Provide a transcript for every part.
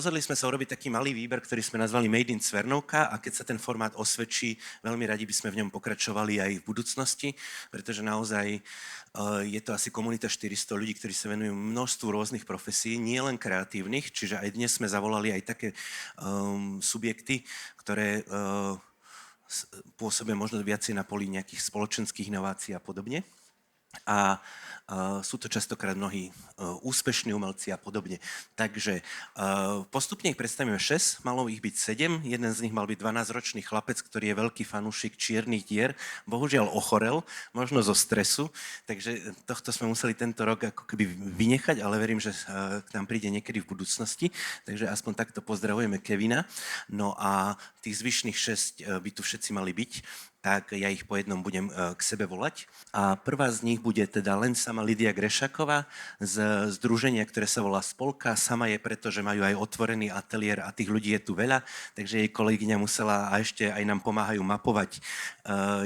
Rozhodli sme sa urobiť taký malý výber, ktorý sme nazvali Made in Cvernovka, a keď sa ten formát osvedčí, veľmi radi by sme v ňom pokračovali aj v budúcnosti, pretože naozaj je to asi komunita 400 ľudí, ktorí sa venujú množstvu rôznych profesí, nie len kreatívnych, čiže aj dnes sme zavolali aj také subjekty, ktoré pôsobia možno viacej na poli nejakých spoločenských inovácií a podobne. A sú to častokrát mnohí úspešní umelci a podobne. Takže postupne ich predstavíme 6, malo ich byť 7, jeden z nich mal byť 12-ročný chlapec, ktorý je veľký fanúšik čiernych dier, bohužiaľ ochorel, možno zo stresu, takže tohto sme museli tento rok ako keby vynechať, ale verím, že k nám príde niekedy v budúcnosti, takže aspoň takto pozdravujeme Kevina. No a tých zvyšných 6 by tu všetci mali byť, tak ja ich po jednom budem k sebe volať. A prvá z nich bude teda len sama Lidia Grešaková z združenia, ktoré sa volá Spolka. Sama je preto, že majú aj otvorený ateliér a tých ľudí je tu veľa, takže jej kolegyňa musela a ešte aj nám pomáhajú mapovať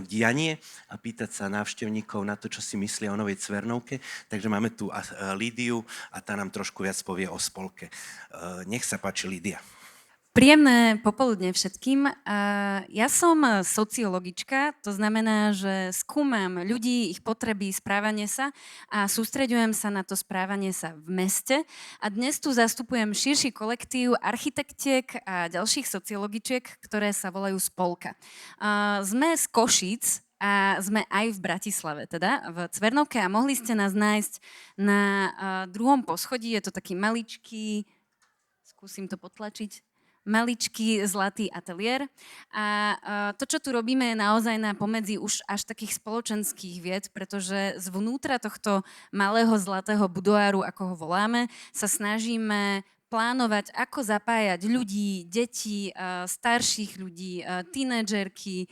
dianie a pýtať sa návštevníkov na to, čo si myslia o novej Cvernovke. Takže máme tu Lidiu a tá nám trošku viac povie o Spolke. Nech sa páči, Lidia. Príjemné popoludne všetkým. Ja som sociologička, to znamená, že skúmam ľudí, ich potreby, správanie sa a sústreďujem sa na to správanie sa v meste. A dnes tu zastupujem širší kolektív architektiek a ďalších sociologičiek, ktoré sa volajú Spolka. Sme z Košíc, a sme aj v Bratislave, teda v Cvernovke, a mohli ste nás nájsť na druhom poschodí. Je to taký maličký, skúsim to potlačiť, maličký zlatý ateliér. A to, čo tu robíme, je naozaj na pomedzi už až takých spoločenských vied, pretože zvnútra tohto malého zlatého budoáru, ako ho voláme, sa snažíme plánovať, ako zapájať ľudí, deti, starších ľudí, tínedžerky,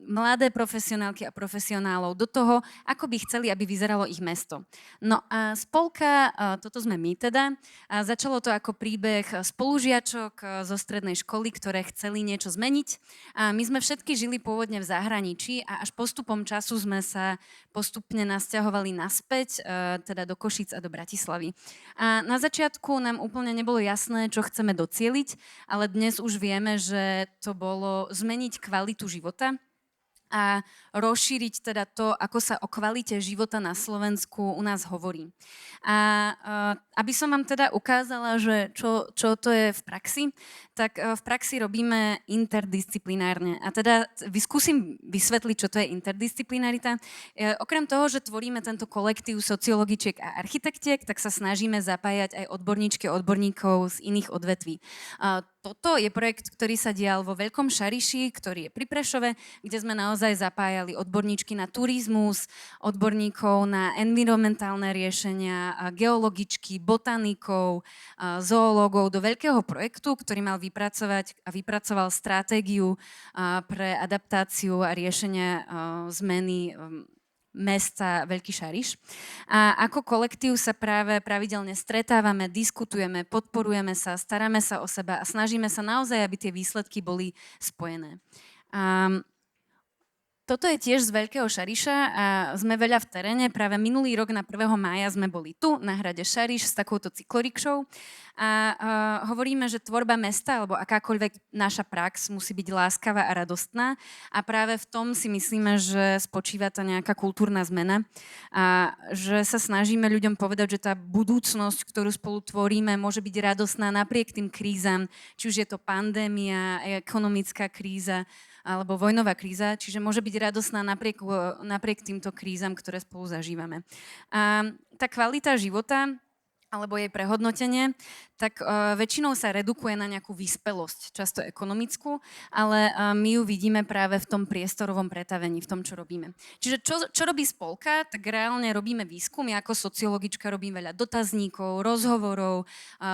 mladé profesionálky a profesionálov do toho, ako by chceli, aby vyzeralo ich mesto. No a Spolka, toto sme my teda, začalo to ako príbeh spolužiačok zo strednej školy, ktoré chceli niečo zmeniť. A my sme všetky žili pôvodne v zahraničí a až postupom času sme sa postupne nasťahovali naspäť, teda do Košíc a do Bratislavy. A na začiatku nám úplne nebolo jasné, čo chceme docieliť, ale dnes už vieme, že to bolo zmeniť kvalitu života a rozšíriť teda to, ako sa o kvalite života na Slovensku u nás hovorí. A aby som vám teda ukázala, že čo to je v praxi, tak v praxi robíme interdisciplinárne. A teda skúsim vysvetliť, čo to je interdisciplinarita. Okrem toho, že tvoríme tento kolektív sociologičiek a architektiek, tak sa snažíme zapájať aj odborníčky a odborníkov z iných odvetví. Toto je projekt, ktorý sa dial vo Veľkom Šariši, ktorý je pri Prešove, kde sme naozaj zapájali odborníčky na turizmus, odborníkov na environmentálne riešenia, geologičky, botanikov, zoológov do veľkého projektu, ktorý mal vypracovať a vypracoval stratégiu pre adaptáciu a riešenia zmeny mesta Veľký Šariš. A ako kolektív sa práve pravidelne stretávame, diskutujeme, podporujeme sa, staráme sa o seba a snažíme sa naozaj, aby tie výsledky boli spojené. Toto je tiež z Veľkého Šariša a sme veľa v teréne. Práve minulý rok na 1. mája sme boli tu na hrade Šariš s takouto cyklorikšou a hovoríme, že tvorba mesta alebo akákoľvek naša prax musí byť láskavá a radostná a práve v tom si myslíme, že spočíva tá nejaká kultúrna zmena a že sa snažíme ľuďom povedať, že tá budúcnosť, ktorú spolu tvoríme, môže byť radostná napriek tým krízam, či už je to pandémia, ekonomická kríza alebo vojnová kríza, čiže môže byť radosná napriek týmto krízam, ktoré spolu zažívame. A tá kvalita života alebo jej prehodnotenie, tak väčšinou sa redukuje na nejakú vyspelosť, často ekonomickú, ale my ju vidíme práve v tom priestorovom pretavení, v tom, čo robíme. Čiže čo robí Spolka, tak reálne robíme výskum. Ja ako sociologička robím veľa dotazníkov, rozhovorov,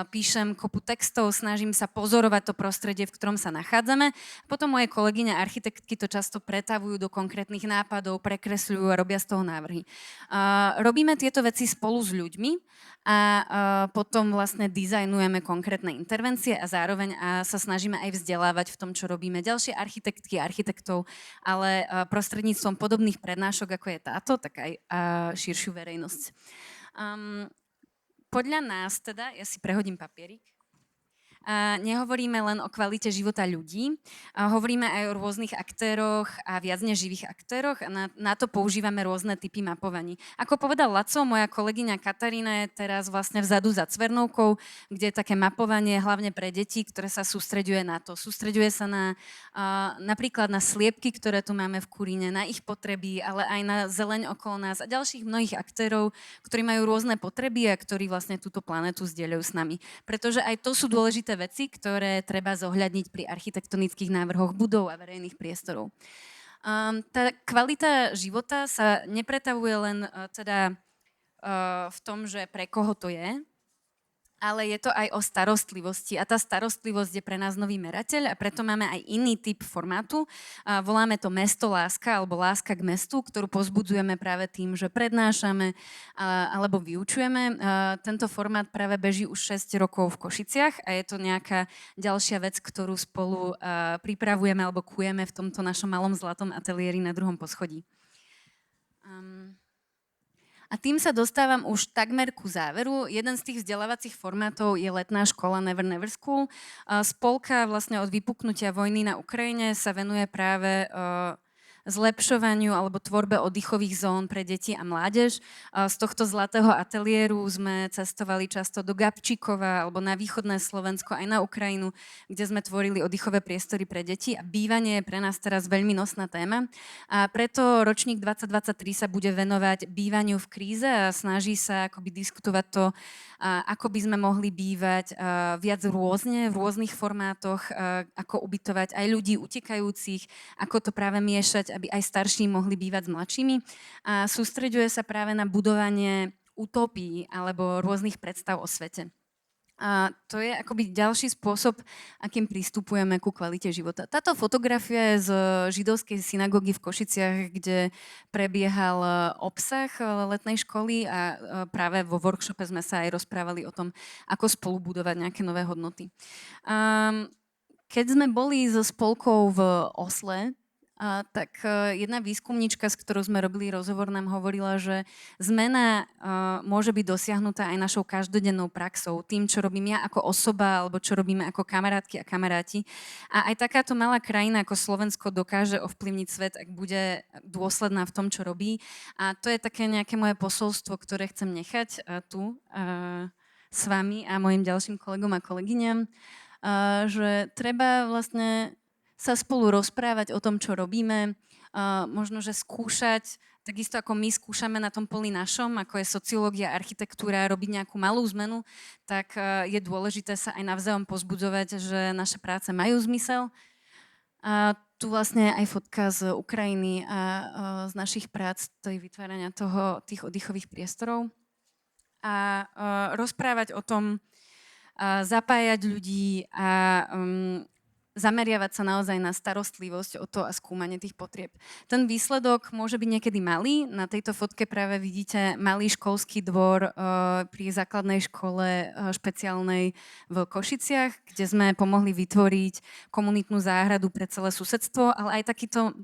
píšem kopu textov, snažím sa pozorovať to prostredie, v ktorom sa nachádzame. Potom moje kolegyne architektky to často pretavujú do konkrétnych nápadov, prekresľujú a robia z toho návrhy. Robíme tieto veci spolu s ľuďmi a potom vlastne dizajnujeme konkrétne intervencie a zároveň sa snažíme aj vzdelávať v tom, čo robíme ďalšie architektky a architektov, ale prostredníctvom podobných prednášok, ako je táto, tak aj širšiu verejnosť. Podľa nás teda, ja si prehodím papierik, A nehovoríme len o kvalite života ľudí, a hovoríme aj o rôznych aktéroch a viac než živých aktéroch a na to používame rôzne typy mapovaní. Ako povedal Laco, moja kolegyňa Katarína je teraz vlastne vzadu za Cvernovkou, kde je také mapovanie hlavne pre deti, ktoré sa sústreďuje na to. Sústreďuje sa na napríklad na sliepky, ktoré tu máme v Kuríne, na ich potreby, ale aj na zeleň okolo nás a ďalších mnohých aktérov, ktorí majú rôzne potreby a ktorí vlastne túto planetu zdieľajú s nami. Pretože aj to sú dôležité veci, ktoré treba zohľadniť pri architektonických návrhoch budov a verejných priestorov. Tá kvalita života sa nepretavuje len v tom, že pre koho to je, ale je to aj o starostlivosti a tá starostlivosť je pre nás nový merateľ a preto máme aj iný typ formátu. Voláme to Mesto láska alebo Láska k mestu, ktorú povzbudzujeme práve tým, že prednášame alebo vyučujeme. Tento formát práve beží už 6 rokov v Košiciach a je to nejaká ďalšia vec, ktorú spolu pripravujeme alebo kujeme v tomto našom malom zlatom ateliéri na 2. poschodí. A tým sa dostávam už takmer ku záveru. Jeden z tých vzdelávacích formátov je letná škola Never Never School. Spolka vlastne od vypuknutia vojny na Ukrajine sa venuje práve zlepšovaniu alebo tvorbe oddychových zón pre deti a mládež. Z tohto zlatého ateliéru sme cestovali často do Gabčíkova alebo na východné Slovensko aj na Ukrajinu, kde sme tvorili oddychové priestory pre deti a bývanie je pre nás teraz veľmi nosná téma. A preto ročník 2023 sa bude venovať bývaniu v kríze a snaží sa akoby diskutovať to, ako by sme mohli bývať viac rôzne, v rôznych formátoch, ako ubytovať aj ľudí utekajúcich, ako to práve miešať, aby aj starší mohli bývať s mladšími. A sústreďuje sa práve na budovanie utópií alebo rôznych predstav o svete. A to je akoby ďalší spôsob, akým pristupujeme ku kvalite života. Táto fotografia je z židovskej synagógy v Košiciach, kde prebiehal obsah letnej školy a práve vo workshope sme sa aj rozprávali o tom, ako spolu budovať nejaké nové hodnoty. Keď sme boli so spolkou v Osle, tak jedna výskumníčka, s ktorou sme robili rozhovor, nám hovorila, že zmena môže byť dosiahnutá aj našou každodennou praxou, tým, čo robím ja ako osoba, alebo čo robíme ako kamarátky a kamaráti. A aj takáto malá krajina ako Slovensko dokáže ovplyvniť svet, ak bude dôsledná v tom, čo robí. A to je také nejaké moje posolstvo, ktoré chcem nechať tu s vami a mojim ďalším kolegom a kolegyňam, že treba vlastne sa spolu rozprávať o tom, čo robíme, možno, že skúšať, takisto ako my skúšame na tom poli našom, ako je sociológia, architektúra, robiť nejakú malú zmenu, tak je dôležité sa aj navzájom pozbudzovať, že naše práce majú zmysel. A tu vlastne aj fotka z Ukrajiny a z našich prác, to je vytvárania tých oddychových priestorov. A rozprávať o tom, zapájať ľudí a zameriavať sa naozaj na starostlivosť o to a skúmanie tých potrieb. Ten výsledok môže byť niekedy malý. Na tejto fotke práve vidíte malý školský dvor pri základnej škole špeciálnej v Košiciach, kde sme pomohli vytvoriť komunitnú záhradu pre celé susedstvo, ale aj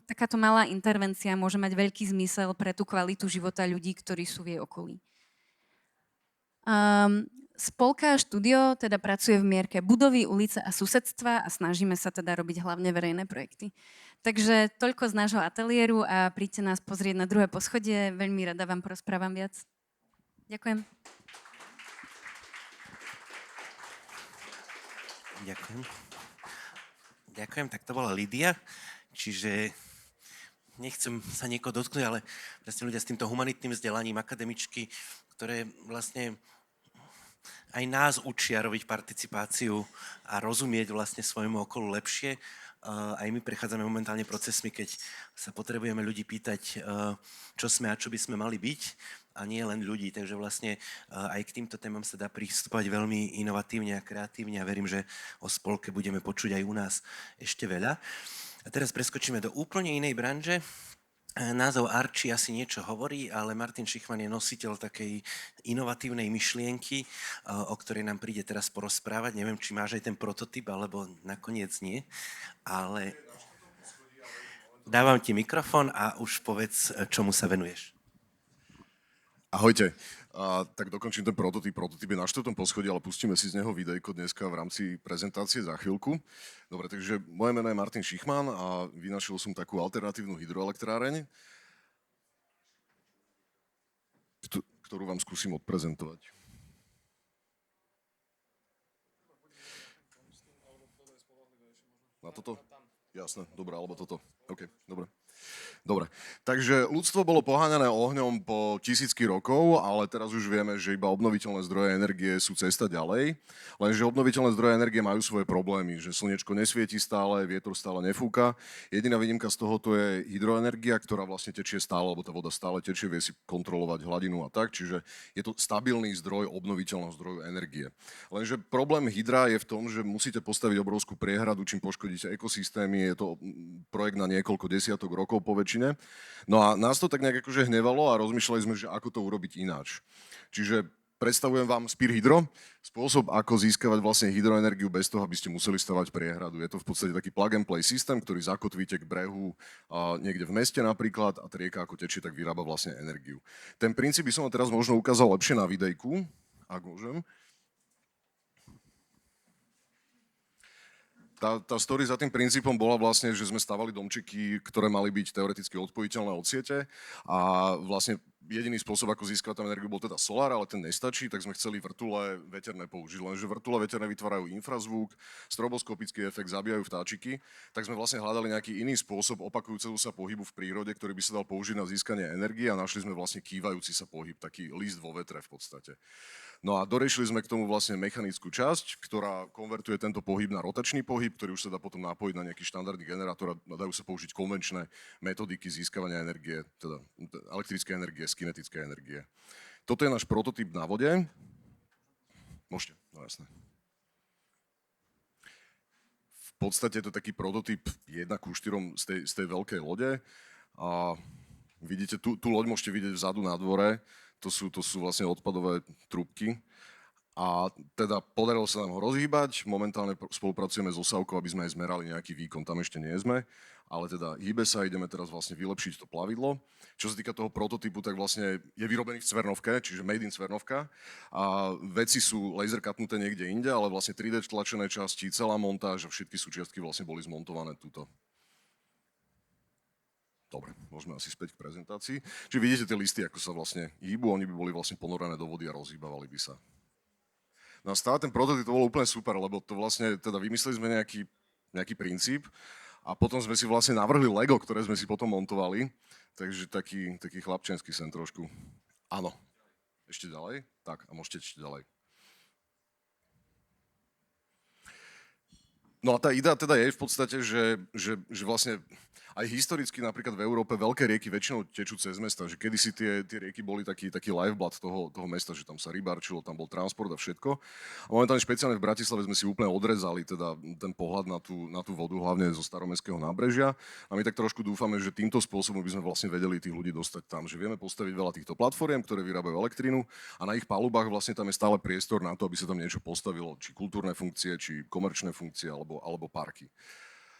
takáto malá intervencia môže mať veľký zmysel pre tú kvalitu života ľudí, ktorí sú v jej okolí. Spolka štúdio teda pracuje v mierke budovy, ulice a susedstva a snažíme sa teda robiť hlavne verejné projekty. Takže toľko z nášho ateliéru a príďte nás pozrieť na 2. poschodie. Veľmi rada vám porozprávam viac. Ďakujem. Ďakujem, tak to bola Lídia. Čiže nechcem sa niekoho dotknúť, ale presne ľudia s týmto humanitným vzdelaním, akademičky, ktoré vlastne aj nás učia robiť participáciu a rozumieť vlastne svojmu okolu lepšie. Aj my prechádzame momentálne procesmi, keď sa potrebujeme ľudí pýtať, čo sme a čo by sme mali byť, a nie len ľudí. Takže vlastne aj k týmto témam sa dá pristupovať veľmi inovatívne a kreatívne a verím, že o spolke budeme počuť aj u nás ešte veľa. A teraz preskočíme do úplne inej branže. Názov Archi asi niečo hovorí, ale Martin Šichman je nositeľ takej inovatívnej myšlienky, o ktorej nám príde teraz porozprávať. Neviem, či máš aj ten prototyp, alebo nakoniec nie, ale dávam ti mikrofón a už povedz, čomu sa venuješ. Ahojte. A tak dokončím ten prototyp. Prototyp je na 4. poschodí, ale pustíme si z neho videjko dneska v rámci prezentácie za chvíľku. Dobre, takže moje meno je Martin Šichman a vynašiel som takú alternatívnu hydroelektráreň, ktorú vám skúsim odprezentovať. Na toto? Jasné, dobre, alebo toto. OK, dobre. Dobre, takže ľudstvo bolo poháňané ohňom po tisícky rokov, ale teraz už vieme, že iba obnoviteľné zdroje energie sú cesta ďalej. Lenže obnoviteľné zdroje energie majú svoje problémy, že slnečko nesvieti stále, vietor stále nefúka. Jediná výnimka z tohoto je hydroenergia, ktorá vlastne tečie stále, lebo tá voda stále tečie, vie si kontrolovať hladinu a tak, čiže je to stabilný zdroj obnoviteľného zdroju energie. Lenže problém hydra je v tom, že musíte postaviť obrovskú priehradu, čím poškodíte ekosystémy, je to projekt na niekoľko desiatok rokov po väčšine. No a nás to tak nejak akože hnevalo a rozmýšľali sme, že ako to urobiť ináč. Čiže predstavujem vám Spear Hydro, spôsob, ako získavať vlastne hydroenergiu bez toho, aby ste museli stavať priehradu. Je to v podstate taký plug and play systém, ktorý zakotvíte k brehu niekde v meste napríklad a tá rieka ako tečie, tak vyrába vlastne energiu. Ten princíp by som vám teraz možno ukázal lepšie na videjku, ak môžem. Tá story za tým princípom bola vlastne, že sme stavali domčeky, ktoré mali byť teoreticky odpojiteľné od siete a vlastne jediný spôsob, ako získať tam energiu, bol teda solár, ale ten nestačí, tak sme chceli vrtule veterné použiť. Lenže vrtule veterné vytvárajú infrazvuk, stroboskopický efekt, zabíjajú vtáčiky, tak sme vlastne hľadali nejaký iný spôsob opakujúceho sa pohybu v prírode, ktorý by sa dal použiť na získanie energie a našli sme vlastne kývajúci sa pohyb, taký list vo vetre v podstate. No a doriešili sme k tomu vlastne mechanickú časť, ktorá konvertuje tento pohyb na rotačný pohyb, ktorý už sa dá potom napojiť na nejaký štandardný generátor a dajú sa použiť konvenčné metodiky získavania energie, teda elektrické energie, z kinetické energie. Toto je náš prototyp na vode. Môžete, no jasné. V podstate je to taký prototyp 1:4 z tej veľkej lode. A vidíte, tú loď môžete vidieť vzadu na dvore. To sú vlastne odpadové trúbky. A teda podarilo sa nám ho rozhýbať. Momentálne spolupracujeme s Osavkou, aby sme aj zmerali nejaký výkon. Tam ešte nie sme, ale teda hýbe sa, ideme teraz vlastne vylepšiť to plavidlo. Čo sa týka toho prototypu, tak vlastne je vyrobený v Cvernovke, čiže made in Cvernovka. A veci sú laser cutnuté niekde inde, ale vlastne 3D tlačené časti, celá montáž a všetky súčiastky vlastne boli zmontované tuto. Dobre, môžeme asi späť k prezentácii. Čiže vidíte tie listy, ako sa vlastne hýbu, oni by boli vlastne ponorené do vody a rozhýbavali by sa. No a stále ten prototyp to bolo úplne super, lebo to vlastne, teda vymysleli sme nejaký princíp a potom sme si vlastne navrhli Lego, ktoré sme si potom montovali. Takže taký chlapčenský sen trošku. Áno. Ešte ďalej? Tak, a môžete ešte ďalej. No a tá idea teda je v podstate, že vlastne aj historicky napríklad v Európe veľké rieky väčšinou tečú cez mesta, že kedysi tie rieky boli taký lifeblood toho mesta, že tam sa rybárčilo, tam bol transport a všetko. A momentálne špeciálne v Bratislave sme si úplne odrezali teda ten pohľad na tú vodu, hlavne zo staromestského nábrežia. A my tak trošku dúfame, že týmto spôsobom by sme vlastne vedeli tých ľudí dostať tam, že vieme postaviť veľa týchto platform, ktoré vyrábajú elektrínu a na ich palubách vlastne tam je stále priestor na to, aby sa tam niečo postavilo, či kultúrne funkcie, či komerčné funkcie alebo parky.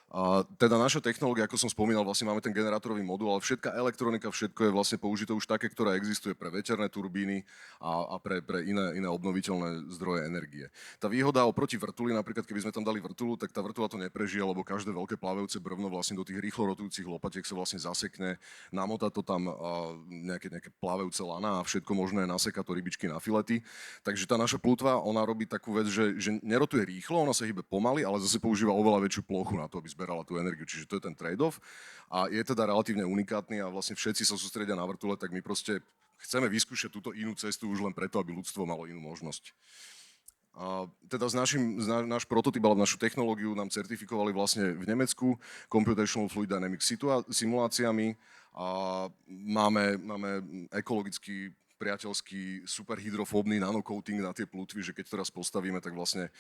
A teda naša technológia, ako som spomínal, vlastne máme ten generátorový modul, ale všetká elektronika, všetko je vlastne použité už také, ktorá existuje pre veterné turbíny a pre iné obnoviteľné zdroje energie. Tá výhoda oproti vrtuli, napríklad keby sme tam dali vrtulu, tak tá vrtula to neprežije, lebo každé veľké plávajúce brvno vlastne do tých rýchlo rotujúcich lopatiek sa vlastne zasekne, namotá to tam nejaké plávajúce lana a všetko možné, naseká to rybičky na filety. Takže tá naša plutva, ona robí takú vec, že nerotuje rýchlo, ona sa hýbe pomaly, ale zase používa oveľa väčšiu plochu na to, aby zberala tú energiu, čiže to je ten trade-off a je teda relatívne unikátny a vlastne všetci sa sústredia na vrtule, tak my proste chceme vyskúšať túto inú cestu už len preto, aby ľudstvo malo inú možnosť. A teda náš prototyp, ale našu technológiu nám certifikovali vlastne v Nemecku Computational Fluid Dynamics simuláciami a máme ekologický priateľský, super hydrofóbny nanocoating na tie plutvy, že keď to raz postavíme, tak vlastne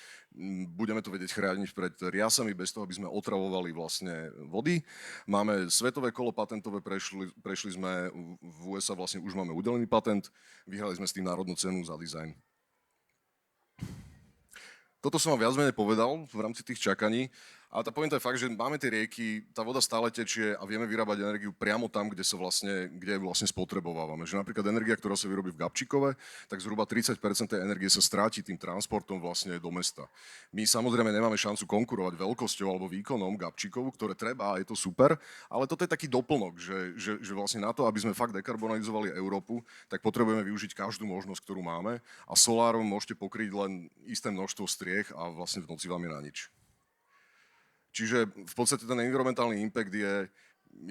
budeme to vedieť chrániť pred riasami bez toho, aby sme otravovali vlastne vody. Máme svetové kolo patentové, prešli sme v USA, vlastne už máme udelený patent, vyhrali sme s tým národnú cenu za dizajn. Toto som vám viac menej povedal v rámci tých čakaní. A tá pointa je fakt, že máme tie rieky, tá voda stále tečie a vieme vyrábať energiu priamo tam, kde ju vlastne spotrebovávame. Že napríklad energia, ktorá sa vyrobí v Gabčíkove, tak zhruba 30% tej energie sa stráti tým transportom vlastne do mesta. My samozrejme nemáme šancu konkurovať veľkosťou alebo výkonom Gabčíkovu, ktoré treba a je to super, ale toto je taký doplnok, že vlastne na to, aby sme fakt dekarbonizovali Európu, tak potrebujeme využiť každú možnosť, ktorú máme a solárom môžete pokryť len isté množstvo striech a vlastne v noci vám je na nič. Čiže v podstate ten environmentálny impact je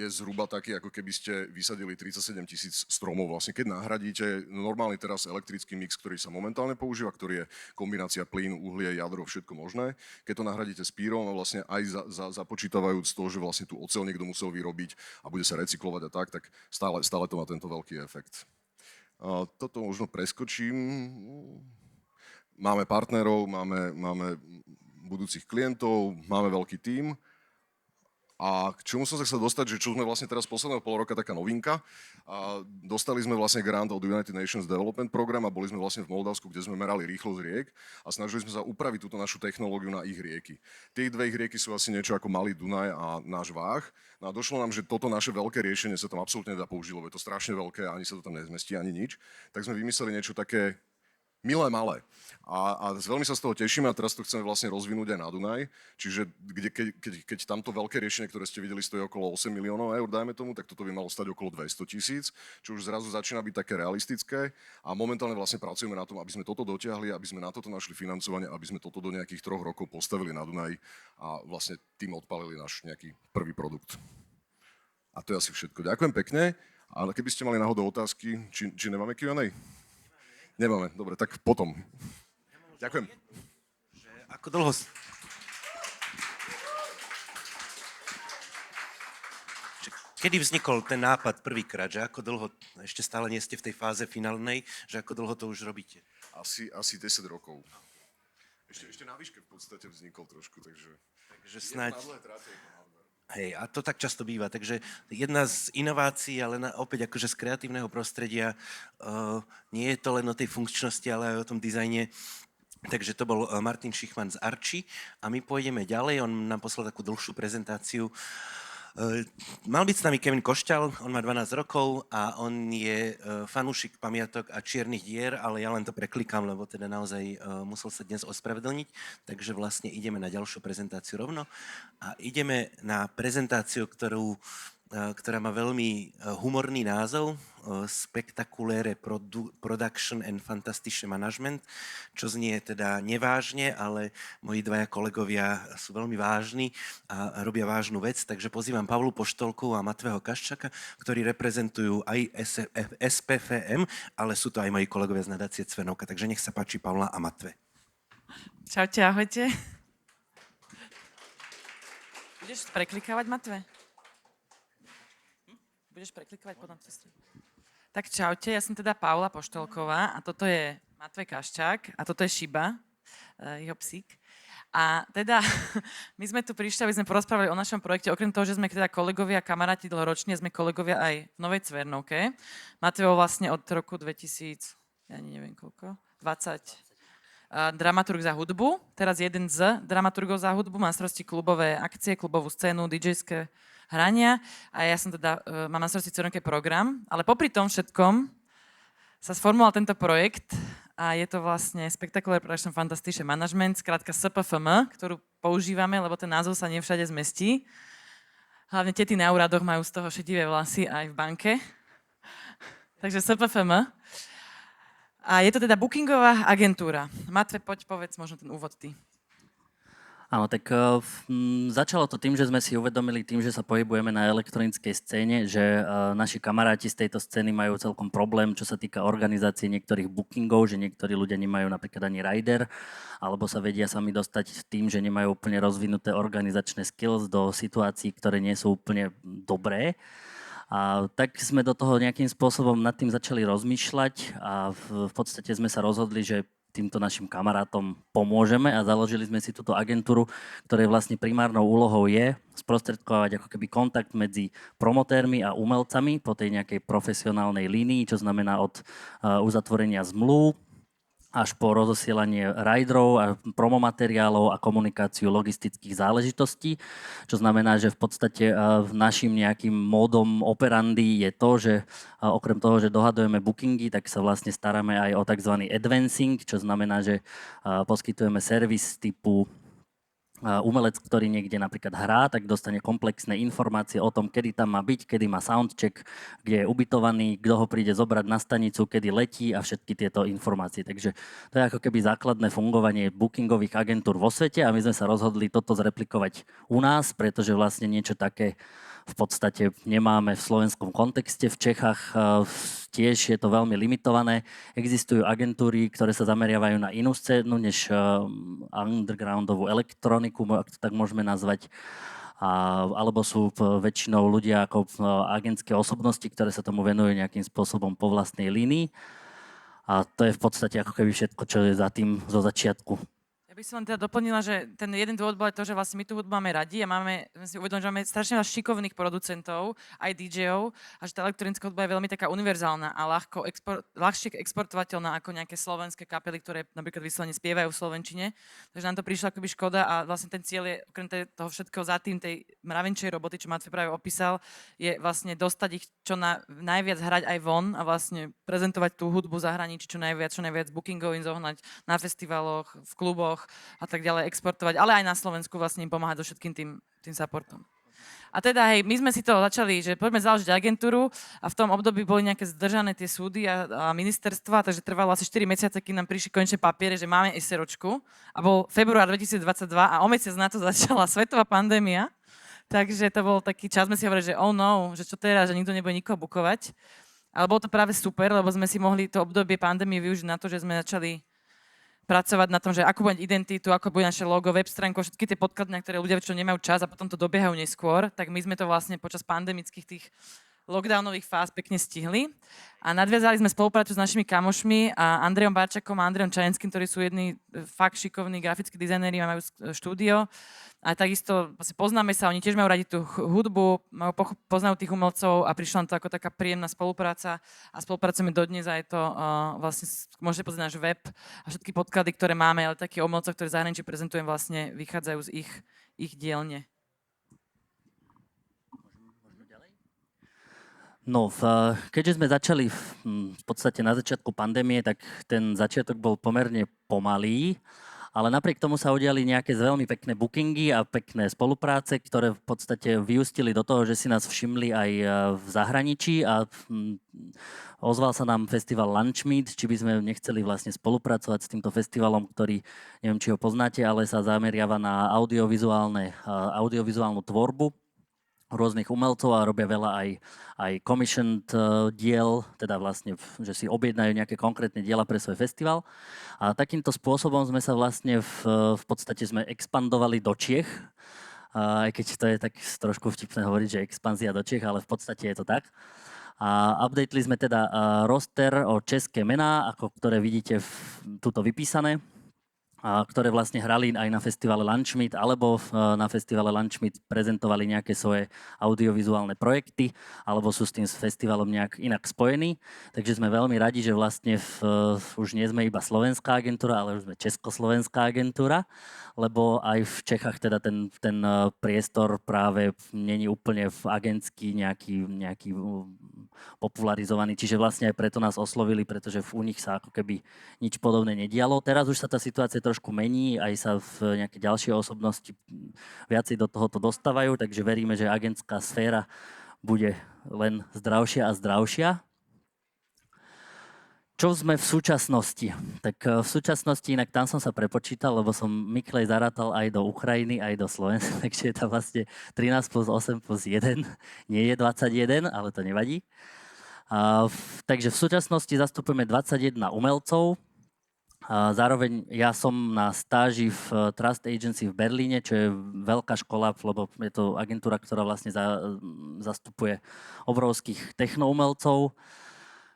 zhruba taký, ako keby ste vysadili 37 000 stromov. Vlastne keď nahradíte normálny teraz elektrický mix, ktorý sa momentálne používa, ktorý je kombinácia plynu, uhlie, jadro, všetko možné. Keď to nahradíte s pírom a vlastne aj započítavajúc to, že vlastne tú oceľ niekto musel vyrobiť a bude sa recyklovať a tak stále to má tento veľký efekt. Toto možno preskočím. Máme partnerov, máme budúcich klientov, máme veľký tím. A k čomu som sa chcel dostať, že čo sme vlastne teraz posledného pol roka taká novinka. A dostali sme vlastne grant od United Nations Development Program a boli sme vlastne v Moldavsku, kde sme merali rýchlosť riek a snažili sme sa upraviť túto našu technológiu na ich rieky. Tie dve ich rieky sú asi niečo ako Malý Dunaj a náš Váh. No a došlo nám, že toto naše veľké riešenie sa tam absolútne nedá použiť, lebo je to strašne veľké a ani sa to tam nezmestí, ani nič. Tak sme vymysleli niečo také milé, malé. A veľmi sa z toho tešíme a teraz to chceme vlastne rozvinúť aj na Dunaj. Čiže keď tamto veľké riešenie, ktoré ste videli, stojí okolo 8 miliónov eur, dajme tomu, tak toto by malo stať okolo 200 000, čo už zrazu začína byť také realistické. A momentálne vlastne pracujeme na tom, aby sme toto dotiahli, aby sme na toto našli financovanie, aby sme toto do nejakých 3 rokov postavili na Dunaji a vlastne tým odpalili náš nejaký prvý produkt. A to je asi všetko. Ďakujem pekne. Ale keby ste mali náhodou otázky, či nemáme Q&A? Nemáme, dobre, tak potom. Ďakujem. Ako dlho... Kedy vznikol ten nápad prvýkrát, že ako dlho, ešte stále nie ste v tej fáze finálnej, že ako dlho to už robíte? Asi 10 rokov. Ešte na výške v podstate vznikol trošku, takže... Takže snáď... Hej, a to tak často býva. Takže jedna z inovácií, ale opäť akože z kreatívneho prostredia, nie je to len o tej funkčnosti, ale aj o tom dizajne. Takže to bol Martin Šichman z Archi a my pôjdeme ďalej. On nám poslal takú dlhšiu prezentáciu. Mal byť s nami Kevin Košťal, on má 12 rokov a on je fanúšik pamiatok a čiernych dier, ale ja len to preklikám, lebo teda naozaj musel sa dnes ospravedlniť, takže vlastne ideme na ďalšiu prezentáciu rovno a ideme na prezentáciu, ktorá má veľmi humorný názov, Spectaculaire Production and Fantastische Management, čo znie teda nevážne, ale moji dvaja kolegovia sú veľmi vážni a robia vážnu vec, takže pozývam Pavlu Poštolku a Matveho Kaščaka, ktorí reprezentujú aj SPFM, ale sú to aj moji kolegovia z nadácie Cvenovka, takže nech sa páči Pavla a Matve. Čaute, ahojte. Budeš preklikávať, Matve? Budeš preklikovať potom cez. Tak čaute, ja som teda Paula Poštolková a toto je Matvej Kaščák a toto je Šiba, jeho psík. A teda my sme tu prišli, aby sme porozprávali o našom projekte. Okrem toho, že sme teda kolegovia, kamaráti dlhoroční, sme kolegovia aj v Novej Cvernovke. Mateo vlastne od roku 2000, ja neviem koľko, 20. Dramaturg za hudbu, teraz jeden z dramaturgov za hudbu, má na starosti klubové akcie, klubovú scénu, DJ-ské hrania a ja som teda, mám na starosti Cvenovke program, ale popri tom všetkom sa sformuloval tento projekt a je to vlastne Spectacular Production Fantastische Management, skrátka SPFM, ktorú používame, lebo ten názov sa nevšade zmestí. Hlavne tety na úradoch majú z toho šedivé vlasy aj v banke. Takže SPFM. A je to teda bookingová agentúra. Matve, poď povedz možno ten úvod ty. Áno, tak začalo to tým, že sme si uvedomili tým, že sa pohybujeme na elektronickej scéne, že naši kamaráti z tejto scény majú celkom problém, čo sa týka organizácie niektorých bookingov, že niektorí ľudia nemajú napríklad ani rider, alebo sa vedia sami dostať tým, že nemajú úplne rozvinuté organizačné skills do situácií, ktoré nie sú úplne dobré. A tak sme do toho nejakým spôsobom nad tým začali rozmýšľať a v podstate sme sa rozhodli, že týmto našim kamarátom pomôžeme a založili sme si túto agentúru, ktorej vlastne primárnou úlohou je sprostredkovať ako keby kontakt medzi promotérmi a umelcami po tej nejakej profesionálnej línii, čo znamená od uzatvorenia zmluv až po rozosielanie riderov a promomateriálov a komunikáciu logistických záležitostí, čo znamená, že v podstate našim nejakým módom operandi je to, že okrem toho, že dohadujeme bookingy, tak sa vlastne staráme aj o tzv. Advancing, čo znamená, že poskytujeme servis typu umelec, ktorý niekde napríklad hrá, tak dostane komplexné informácie o tom, kedy tam má byť, kedy má soundcheck, kde je ubytovaný, kto ho príde zobrať na stanicu, kedy letí a všetky tieto informácie. Takže to je ako keby základné fungovanie bookingových agentúr vo svete a my sme sa rozhodli toto zreplikovať u nás, pretože vlastne niečo také v podstate nemáme v slovenskom kontexte. V Čechách tiež je to veľmi limitované. Existujú agentúry, ktoré sa zameriavajú na inú scénu než undergroundovú elektroniku, ak to tak môžeme nazvať. Alebo sú väčšinou ľudia ako agentské osobnosti, ktoré sa tomu venujú nejakým spôsobom po vlastnej línii. A to je v podstate ako keby všetko, čo je za tým zo začiatku. Ja by som len teda doplnila, že ten jeden dôvod bol aj to, že vlastne my tú hudbu máme radi a sme si uvedomili, že máme strašne veľa šikovných producentov, aj DJov a že tá elektronická hudba je veľmi taká univerzálna a ľahšie exportovateľná ako nejaké slovenské kapely, ktoré napríklad vyslovene spievajú v slovenčine. Takže nám to prišlo akoby škoda a vlastne ten cieľ je, okrem toho všetkého za tým tej mravenčej roboty, čo Matvej práve opísal, je vlastne dostať ich čo najviac hrať aj von a vlastne prezentovať tú hudbu v zahraničí čo najviac bookingov im zohnať na festivaloch, v kluboch a tak ďalej exportovať, ale aj na Slovensku vlastne im pomáhať so všetkým tým supportom. A teda, hej, my sme si to začali, že poďme založiť agentúru a v tom období boli nejaké zdržané tie súdy a ministerstva, takže trvalo asi 4 mesiace, kým nám prišli konečne papiere, že máme SROčku a bol február 2022 a o mesiac na to začala svetová pandémia, takže to bol taký čas, sme si hovorili, že oh no, že čo teraz, že nikto nebude nikoho bukovať. Ale bolo to práve super, lebo sme si mohli to obdobie pandémie využiť na to, že sme začali pracovať na tom, že ako bude identitu, ako bude naše logo, web stránku, všetky tie podklady, na ktoré ľudia väčšinou nemajú čas a potom to dobiehajú neskôr, tak my sme to vlastne počas pandemických tých lockdownových fáz pekne stihli. A nadviazali sme spoluprácu s našimi kamošmi a Andrejom Barčakom a Andrejom Čajenským, ktorí sú jedni fakt šikovní grafickí dizajneri a majú štúdio. A takisto poznáme sa, oni tiež majú radi tú hudbu, poznajú tých umelcov a prišla nám to ako taká príjemná spolupráca a spolupracujeme dodnes a je to vlastne, môžete pozrieť náš web a všetky podklady, ktoré máme, ale takí umelcov, ktoré v zahraničí prezentujem, vlastne vychádzajú z ich dielne. No, keďže sme začali v podstate na začiatku pandémie, tak ten začiatok bol pomerne pomalý, ale napriek tomu sa udiali nejaké veľmi pekné bookingy a pekné spolupráce, ktoré v podstate vyústili do toho, že si nás všimli aj v zahraničí a ozval sa nám festival Lunchmeet, či by sme nechceli vlastne spolupracovať s týmto festivalom, ktorý, neviem, či ho poznáte, ale sa zameriava na audiovizuálnu tvorbu rôznych umelcov a robia veľa aj commissioned diel, teda vlastne, že si objednajú nejaké konkrétne diela pre svoj festival. A takýmto spôsobom sme sa vlastne v podstate sme expandovali do Čiech, aj keď to je tak trošku vtipné hovoriť, že expanzia do Čiech, ale v podstate je to tak. A updateli sme teda roster o české mená, ako ktoré vidíte tuto vypísané, ktoré vlastne hrali aj na festivale Lunchmeet alebo na festivale Lunchmeet prezentovali nejaké svoje audiovizuálne projekty alebo sú s tým festivalom nejak inak spojení. Takže sme veľmi radi, že vlastne už nie sme iba slovenská agentúra, ale už sme československá agentúra, lebo aj v Čechách teda ten priestor práve není úplne agentský nejaký popularizovaný. Čiže vlastne aj preto nás oslovili, pretože u nich sa ako keby nič podobné nedialo. Teraz už sa tá situácia trošku mení, aj sa v nejaké ďalšie osobnosti viacej do tohoto dostávajú, takže veríme, že agentská sféra bude len zdravšia a zdravšia. Čo sme v súčasnosti? Tak v súčasnosti, inak tam som sa prepočítal, lebo som Miklej zarátal aj do Ukrajiny, aj do Slovenska, takže je tam vlastne 13 plus 8 plus 1, nie je 21, ale to nevadí. Takže v súčasnosti zastupujeme 21 umelcov. Zároveň ja som na stáži v Trust Agency v Berlíne, čo je veľká škola, lebo je to agentúra, ktorá vlastne zastupuje obrovských technoumelcov.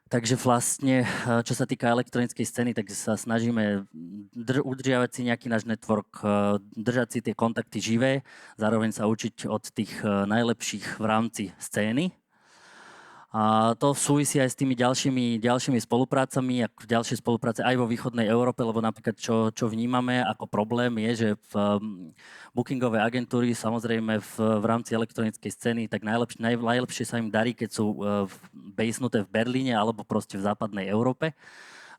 Takže vlastne, čo sa týka elektronickej scény, tak sa snažíme udržiavať si nejaký náš network, držať si tie kontakty živé, zároveň sa učiť od tých najlepších v rámci scény. A to súvisí aj s tými ďalšími spoluprácami, ako ďalšie spolupráce aj vo východnej Európe, lebo napríklad čo vnímame ako problém je, že v bookingové agentúry samozrejme v rámci elektronickej scény tak najlepšie sa im darí, keď sú basenuté v Berlíne alebo proste v západnej Európe.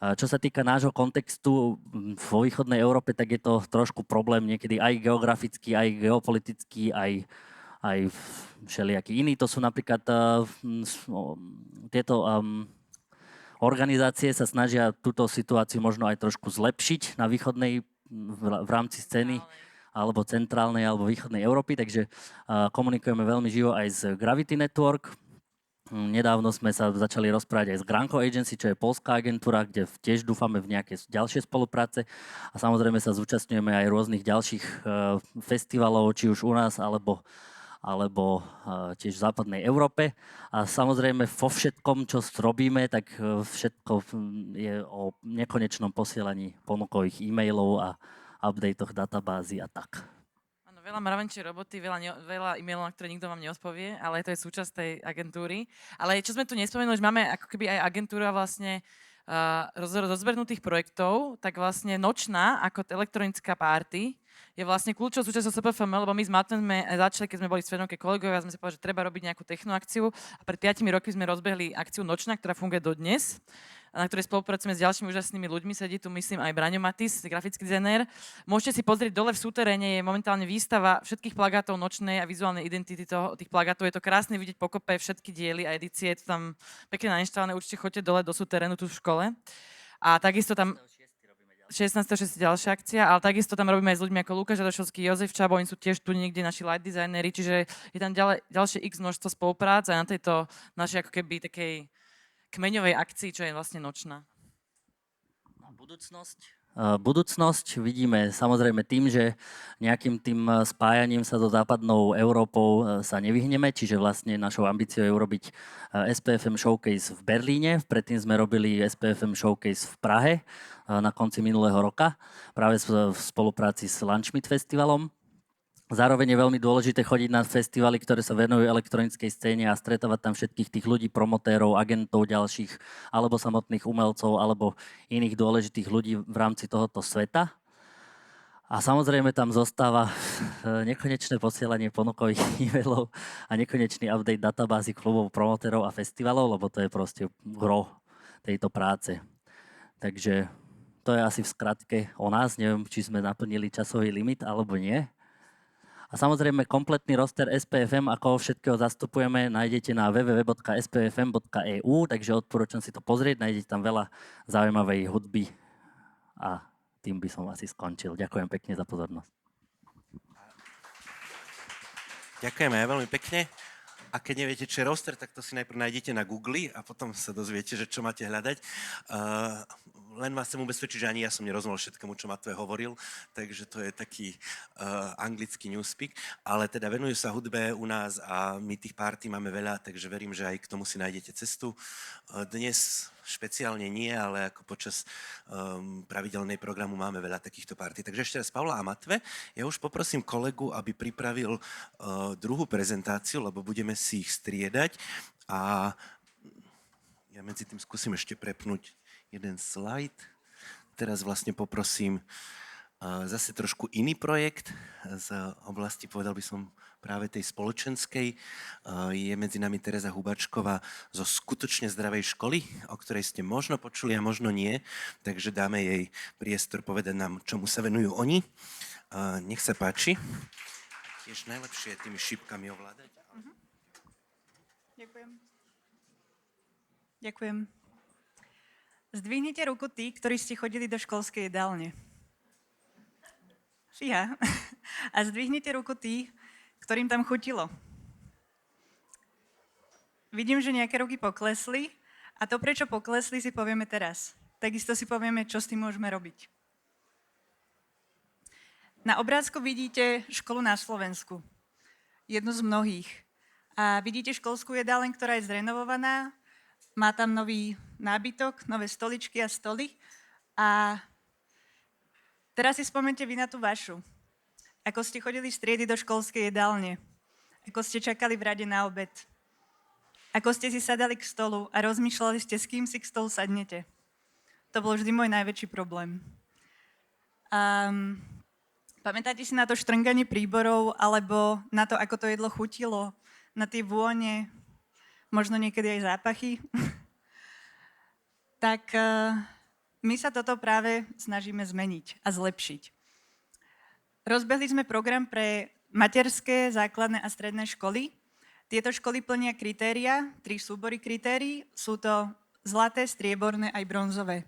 Čo sa týka nášho kontextu vo východnej Európe, tak je to trošku problém niekedy aj geografický, aj geopolitický, aj všelijakí iní. To sú napríklad tieto organizácie sa snažia túto situáciu možno aj trošku zlepšiť na východnej v rámci scény alebo centrálnej alebo východnej Európy, takže komunikujeme veľmi živo aj s Gravity Network. Nedávno sme sa začali rozprávať aj s Granko Agency, čo je poľská agentúra, kde tiež dúfame v nejaké ďalšie spolupráce. A samozrejme sa zúčastňujeme aj rôznych ďalších festivalov, či už u nás, alebo tiež v západnej Európe. A samozrejme vo všetkom, čo robíme, tak všetko je o nekonečnom posielaní ponukových e-mailov a updatech databázy a tak. Áno, veľa mravenčej roboty, veľa e-mailov, na ktoré nikto vám neodpovie, ale to je súčasť tej agentúry. Ale čo sme tu nespomenuli, že máme ako keby aj agentúra vlastne rozvrhnutých projektov, tak vlastne Nočná ako elektronická party je vlastne kľúčovou súčasťou SPFM, lebo my s Matom sme začali, keď sme boli s Fedonke kolegovia, sme si povedali, že treba robiť nejakú technoakciu a pred 5 rokmi sme rozbehli akciu Nočná, ktorá funguje dodnes, na ktorej spolupracujeme s ďalšími úžasnými ľuďmi. Sedí tu, myslím, aj Braňo Matis, grafický dizajner. Môžete si pozrieť dole v súteréne, je momentálne výstava všetkých plagátov Nočnej a vizuálnej identity tých plagátov. Je to krásne vidieť pokope všetky diely a edície, je to tam pekne nainštalované, určite choďte dole do súterénu tu v škole. A takisto tam 16.6. ďalšia akcia, ale takisto tam robíme aj s ľuďmi ako Lukáš Radošovský, Jozef Čabo, oni sú tiež tu niekde naši light designeri, čiže je tam ďalšie x množstvo spoluprác a na tejto našej ako keby takej kmeňovej akcii, čo je vlastne Nočná. Budúcnosť vidíme samozrejme tým, že nejakým tým spájaním sa so západnou Európou sa nevyhneme, čiže vlastne našou ambíciou je urobiť SPFM Showcase v Berlíne. Predtým sme robili SPFM Showcase v Prahe na konci minulého roka, práve v spolupráci s Lunchmeet festivalom. Zároveň je veľmi dôležité chodiť na festivaly, ktoré sa venujú elektronickej scéne a stretávať tam všetkých tých ľudí, promotérov, agentov ďalších, alebo samotných umelcov, alebo iných dôležitých ľudí v rámci tohoto sveta. A samozrejme tam zostáva nekonečné posielanie ponukových e-mailov a nekonečný update databázy klubov, promotérov a festivalov, lebo to je proste gro tejto práce. Takže to je asi v skratke o nás. Neviem, či sme naplnili časový limit alebo nie. A samozrejme kompletný roster SPFM, ako všetkého zastupujeme, nájdete na www.spfm.eu, takže odporúčam si to pozrieť, nájdete tam veľa zaujímavej hudby a tým by som asi skončil. Ďakujem pekne za pozornosť. Ďakujeme aj veľmi pekne. A keď neviete, čo je roster, tak to si najprv nájdete na Google a potom sa dozviete, že čo máte hľadať. Len vás chcem ubezpečiť, že ani ja som nerozumel všetkému, čo Matej hovoril, takže to je taký anglický newspeak, ale teda venujú sa hudbe u nás a my tých party máme veľa, takže verím, že aj k tomu si nájdete cestu. Dnes špeciálne nie, ale ako počas pravidelnej programu máme veľa takýchto party. Takže ešte raz Pavla a Matve, ja už poprosím kolegu, aby pripravil druhú prezentáciu, lebo budeme si ich striedať a ja medzi tým skúsim ešte prepnúť jeden slajd. Teraz vlastne poprosím zase trošku iný projekt z oblasti, povedal by som, práve tej spoločenskej. Je medzi nami Tereza Hubačková zo Skutočne zdravej školy, o ktorej ste možno počuli a možno nie, takže dáme jej priestor povedať nám, čomu sa venujú oni. Nech sa páči. Tiež najlepšie tými šípkami ovládať. Ďakujem. Zdvihnite ruku tí, ktorí ste chodili do školskej jedálne. Fíha. A zdvihnite ruku tí, ktorým tam chutilo. Vidím, že nejaké ruky poklesli a to, prečo poklesli, si povieme teraz. Takisto si povieme, čo s tým môžeme robiť. Na obrázku vidíte školu na Slovensku. Jednu z mnohých. A vidíte školskú jedáleň, ktorá je zrenovovaná. Má tam nový nábytok, nové stoličky a stoly. A teraz si spomente vy na tú vašu. Ako ste chodili z triedy do školskej jedálne. Ako ste čakali v rade na obed. Ako ste si sadali k stolu a rozmýšľali ste, s kým si k stolu sadnete. To bol vždy môj najväčší problém. Pamätáte si na to štrnganie príborov, alebo na to, ako to jedlo chutilo, na tie vône, možno niekedy aj zápachy? Tak my sa toto práve snažíme zmeniť a zlepšiť. Rozbehli sme program pre materské, základné a stredné školy. Tieto školy plnia kritéria, 3 súbory kritérií, sú to zlaté, strieborné aj bronzové.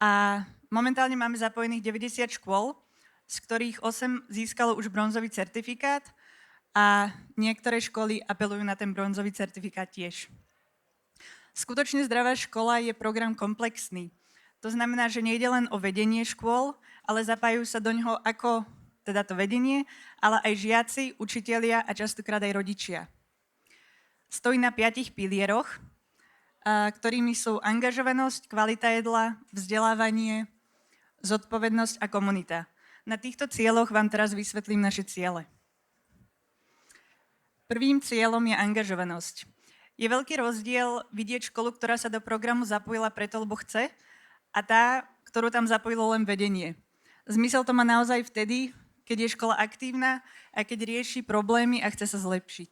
A momentálne máme zapojených 90 škôl, z ktorých 8 získalo už bronzový certifikát a niektoré školy apelujú na ten bronzový certifikát tiež. Skutočne zdravá škola je program komplexný. To znamená, že nejde len o vedenie škôl, ale zapájajú sa do ňoho ako teda to vedenie, ale aj žiaci, učitelia a častokrát aj rodičia. Stojí na 5 pilieroch, ktorými sú angažovanosť, kvalita jedla, vzdelávanie, zodpovednosť a komunita. Na týchto cieľoch vám teraz vysvetlím naše ciele. Prvým cieľom je angažovanosť. Je veľký rozdiel vidieť školu, ktorá sa do programu zapojila preto, lebo chce, a tá, ktorú tam zapojilo len vedenie. Zmysel to má naozaj vtedy, keď je škola aktívna a keď rieši problémy a chce sa zlepšiť.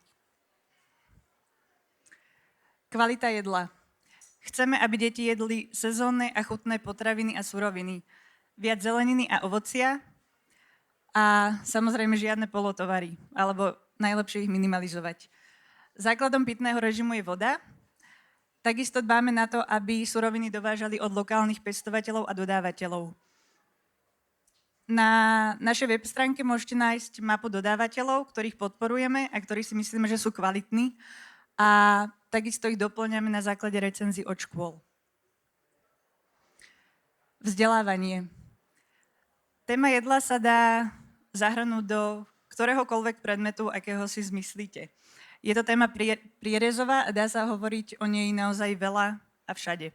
Kvalita jedla. Chceme, aby deti jedli sezónne a chutné potraviny a suroviny. Viac zeleniny a ovocia a samozrejme žiadne polotovary, alebo najlepšie ich minimalizovať. Základom pitného režimu je voda. Takisto dbáme na to, aby suroviny dovážali od lokálnych pestovateľov a dodávateľov. Na našej web stránke môžete nájsť mapu dodávateľov, ktorých podporujeme a ktorí si myslíme, že sú kvalitní. A takisto ich doplňame na základe recenzií od škôl. Vzdelávanie. Téma jedla sa dá zahrnúť do ktoréhokoľvek predmetu, akého si zmyslíte. Je to téma prierezová a dá sa hovoriť o nej naozaj veľa a všade.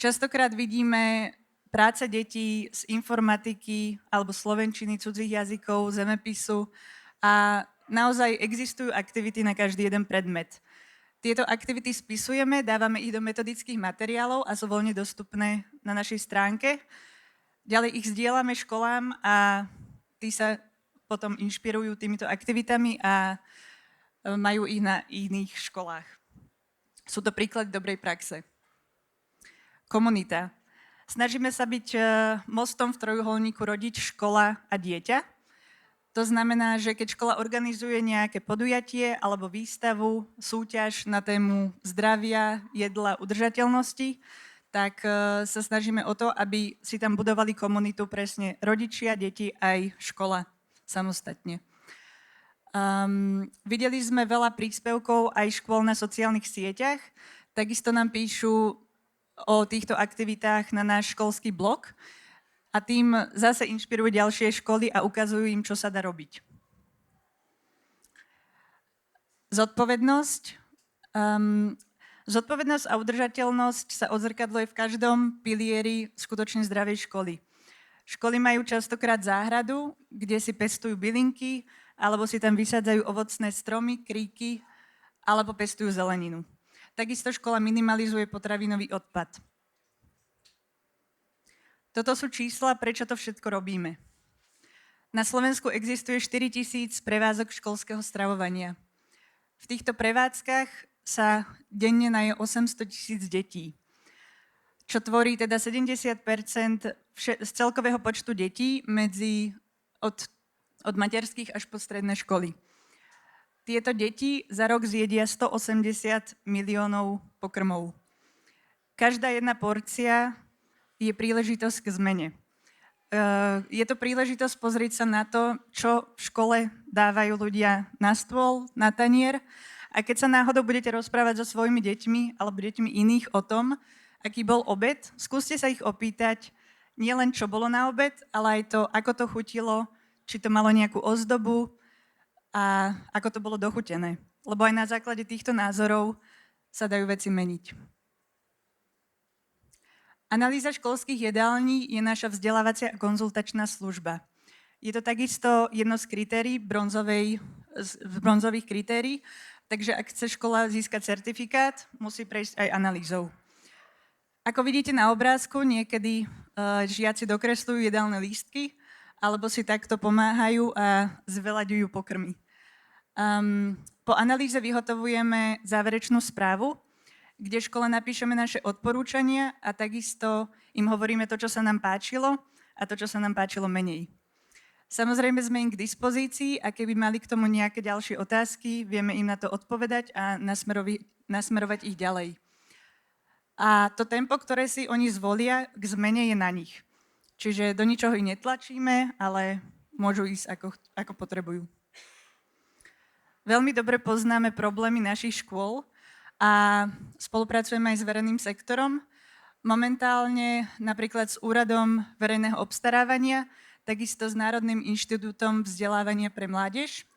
Častokrát vidíme práce detí z informatiky alebo slovenčiny, cudzích jazykov, zemepisu a naozaj existujú aktivity na každý jeden predmet. Tieto aktivity spisujeme, dávame ich do metodických materiálov a sú voľne dostupné na našej stránke. Ďalej ich zdieľame školám a tí sa potom inšpirujú týmito aktivitami a majú ich na iných školách. Sú to príklady dobrej praxe. Komunita. Snažíme sa byť mostom v trojuholníku rodič, škola a dieťa. To znamená, že keď škola organizuje nejaké podujatie alebo výstavu, súťaž na tému zdravia, jedla, udržateľnosti, tak sa snažíme o to, aby si tam budovali komunitu presne rodičia, deti aj škola samostatne. Videli sme veľa príspevkov aj škôl na sociálnych sieťach. Takisto nám píšu o týchto aktivitách na náš školský blog a tým zase inšpirujú ďalšie školy a ukazujú im, čo sa dá robiť. Zodpovednosť. Zodpovednosť a udržateľnosť sa odzrkadluje v každom pilieri skutočne zdravej školy. Školy majú častokrát záhradu, kde si pestujú bylinky, alebo si tam vysádzajú ovocné stromy, kríky, alebo pestujú zeleninu. Takisto škola minimalizuje potravinový odpad. Toto sú čísla, prečo to všetko robíme. Na Slovensku existuje 4 000 prevádzok školského stravovania. V týchto prevádzkach sa denne naje 800 000 detí, čo tvorí teda 70% z celkového počtu detí od materských až po stredné školy. Tieto deti za rok zjedia 180 miliónov pokrmov. Každá jedna porcia je príležitosť k zmene. Je to príležitosť pozrieť sa na to, čo v škole dávajú ľudia na stôl, na tanier. A keď sa náhodou budete rozprávať so svojimi deťmi alebo deťmi iných o tom, aký bol obed, skúste sa ich opýtať nielen, čo bolo na obed, ale aj to, ako to chutilo, či to malo nejakú ozdobu a ako to bolo dochutené. Lebo aj na základe týchto názorov sa dajú veci meniť. Analýza školských jedální je naša vzdelávacia a konzultačná služba. Je to takisto jedno z kritérií, bronzových kritérií, takže ak chce škola získať certifikát, musí prejsť aj analýzou. Ako vidíte na obrázku, niekedy žiaci dokresľujú jedálne lístky, alebo si takto pomáhajú a zveľaďujú pokrmy. Po analýze vyhotovujeme záverečnú správu, kde škole napíšeme naše odporúčania a takisto im hovoríme to, čo sa nám páčilo a to, čo sa nám páčilo menej. Samozrejme sme im k dispozícii a keby mali k tomu nejaké ďalšie otázky, vieme im na to odpovedať a nasmerovať ich ďalej. A to tempo, ktoré si oni zvolia, k zmene je na nich. Čiže do ničoho ich netlačíme, ale môžu ísť ako potrebujú. Veľmi dobre poznáme problémy našich škôl a spolupracujeme aj s verejným sektorom. Momentálne napríklad s Úradom verejného obstarávania, takisto s Národným inštitútom vzdelávania pre mládež.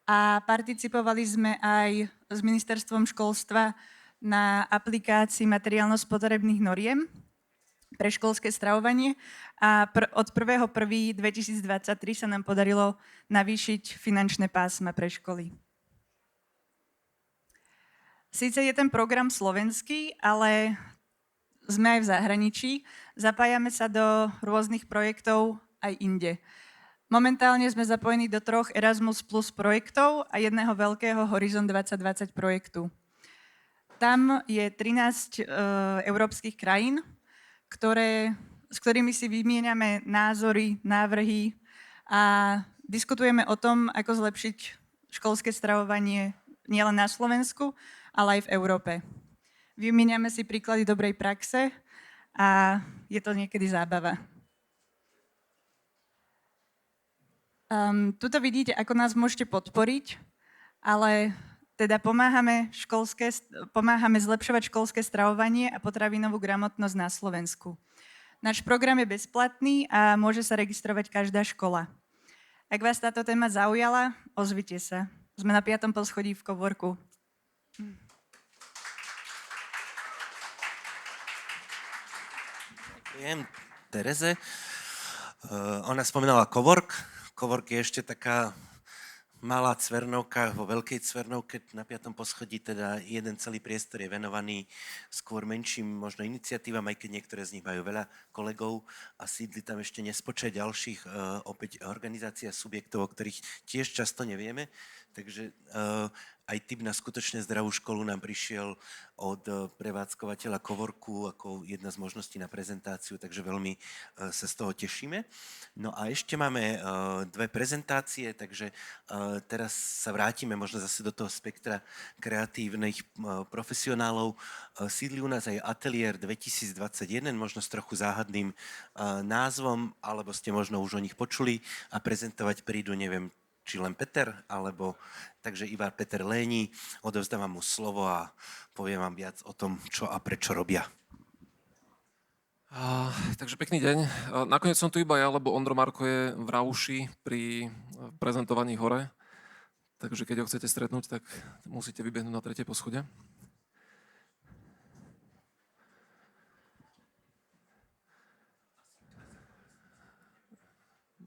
A participovali sme aj s Ministerstvom školstva na aplikácii materiálno-spotrebných noriem pre školské stravovanie a od 1.1.2023 sa nám podarilo navýšiť finančné pásma pre školy. Síce je ten program slovenský, ale sme aj v zahraničí. Zapájame sa do rôznych projektov aj inde. Momentálne sme zapojení do 3 Erasmus Plus projektov a jedného veľkého Horizon 2020 projektu. Tam je 13 európskych krajín, s ktorými si vymieňame názory, návrhy a diskutujeme o tom, ako zlepšiť školské stravovanie nielen na Slovensku, ale aj v Európe. Vymieňame si príklady dobrej praxe a je to niekedy zábava. Tuto vidíte, ako nás môžete podporiť, ale teda pomáhame zlepšovať školské stravovanie a potravinovú gramotnosť na Slovensku. Náš program je bezplatný a môže sa registrovať každá škola. Ak vás táto téma zaujala, ozvite sa. Sme na 5. poschodí v Coworku. Ďakujem Tereze. Ona spomínala Cowork. Cowork je ešte taká malá cvernovka vo veľkej cvernovke na 5. poschodí, teda jeden celý priestor je venovaný skôr menším možno iniciatívam, aj keď niektoré z nich majú veľa kolegov a sídli tam ešte nespočet ďalších opäť organizácií a subjektov, o ktorých tiež často nevieme. Takže aj tip na skutočne zdravú školu nám prišiel od prevádzkovateľa Coworku ako jedna z možností na prezentáciu, takže veľmi sa z toho tešíme. No a ešte máme 2 prezentácie, takže teraz sa vrátime možno zase do toho spektra kreatívnych profesionálov. Sídli u nás aj Ateliér 2021, možno s trochu záhadným názvom, alebo ste možno už o nich počuli a prezentovať prídu, neviem, či len Peter, alebo takže iba Peter Léni. Odovzdávam mu slovo a poviem vám viac o tom, čo a prečo robia. Takže pekný deň. Nakoniec som tu iba ja, lebo Ondro Marko je v Rauši pri prezentovaní hore. Takže keď ho chcete stretnúť, tak musíte vybehnúť na 3. poschodie.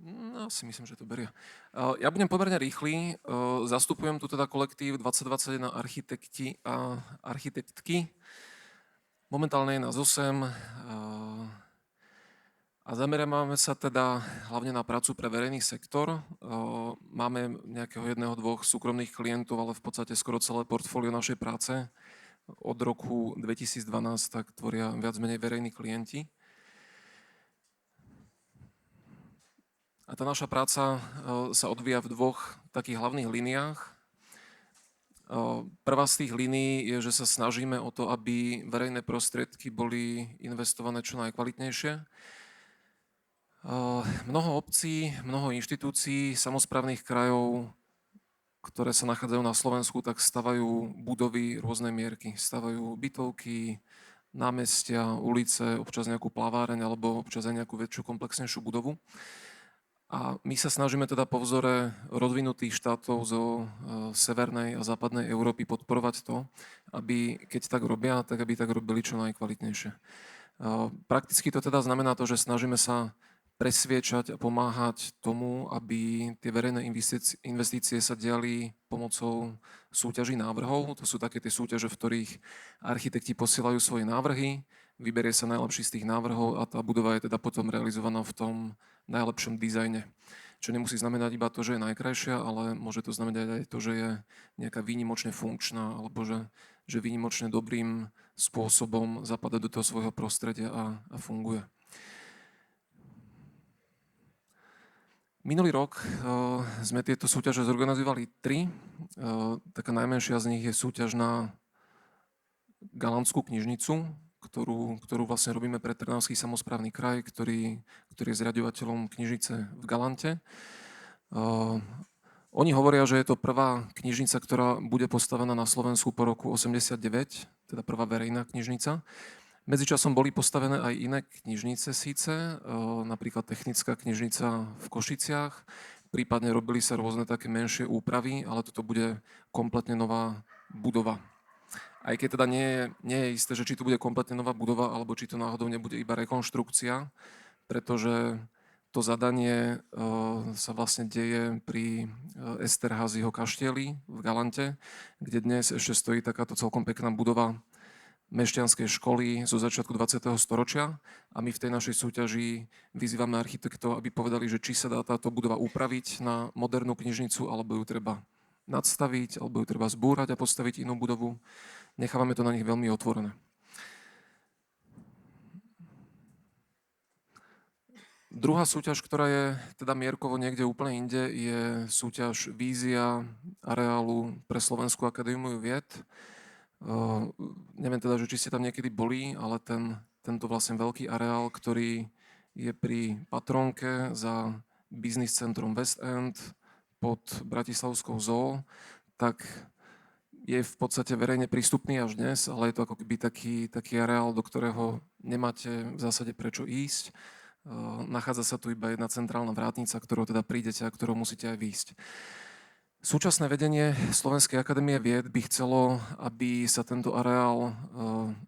No, si myslím, že to berie. Ja budem pomerne rýchly. Zastupujem tu teda kolektív 2021 architekti a architektky. Momentálne je nás 8 a zameriavame sa teda hlavne na prácu pre verejný sektor. Máme nejakého 1-2 súkromných klientov, ale v podstate skoro celé portfólio našej práce od roku 2012 tak tvoria viac menej verejní klienti. A tá naša práca sa odvíja v 2 takých hlavných líniách. Prvá z tých línií je, že sa snažíme o to, aby verejné prostriedky boli investované čo najkvalitnejšie. Mnoho obcí, mnoho inštitúcií, samosprávnych krajov, ktoré sa nachádzajú na Slovensku, tak stavajú budovy rôznej mierky. Stavajú bytovky, námestia, ulice, občas nejakú plaváreň alebo občas aj nejakú väčšiu, komplexnejšiu budovu. A my sa snažíme teda po vzore rozvinutých štátov zo severnej a západnej Európy podporovať to, aby keď tak robia, tak aby tak robili čo najkvalitnejšie. Prakticky to teda znamená to, že snažíme sa presviečať a pomáhať tomu, aby tie verejné investície sa diali pomocou súťaží návrhov. To sú také tie súťaže, v ktorých architekti posielajú svoje návrhy, vyberie sa najlepší z tých návrhov a tá budova je teda potom realizovaná v tom najlepšom dizajne. Čo nemusí znamenať iba to, že je najkrajšia, ale môže to znamenať aj to, že je nejaká výnimočne funkčná alebo že výnimočne dobrým spôsobom zapadá do toho svojho prostredia a funguje. Minulý rok sme tieto súťaže zorganizovali 3. Taká najmenšia z nich je súťaž na Galantskú knižnicu, ktorú vlastne robíme pre Trnavský samosprávny kraj, ktorý je zriaďovateľom knižnice v Galante. Oni hovoria, že je to prvá knižnica, ktorá bude postavená na Slovensku po roku 89, teda prvá verejná knižnica. Medzičasom boli postavené aj iné knižnice síce, napríklad Technická knižnica v Košiciach, prípadne robili sa rôzne také menšie úpravy, ale toto bude kompletne nová budova. Aj keď teda nie je isté, že či to bude kompletne nová budova, alebo či to náhodou nebude iba rekonštrukcia, pretože to zadanie sa vlastne deje pri Esterházyho kaštieli v Galante, kde dnes ešte stojí takáto celkom pekná budova mešťanskej školy zo začiatku 20. storočia a my v tej našej súťaži vyzývame architektov, aby povedali, že či sa dá táto budova upraviť na modernú knižnicu, alebo ju treba nadstaviť, alebo ju treba zbúrať a postaviť inú budovu. Nechávame to na nich veľmi otvorené. Druhá súťaž, ktorá je teda mierkovo niekde úplne inde, je súťaž Vízia areálu pre Slovenskú akadémiu vied. Neviem teda, že či ste tam niekedy boli, ale tento vlastne veľký areál, ktorý je pri Patrónke za biznis centrom West End pod Bratislavskou zoo, tak je v podstate verejne prístupný až dnes, ale je to ako keby taký areál, do ktorého nemáte v zásade prečo ísť. Nachádza sa tu iba jedna centrálna vrátnica, ktorou teda prídete a ktorou musíte aj výjsť. Súčasné vedenie Slovenskej akadémie vied by chcelo, aby sa tento areál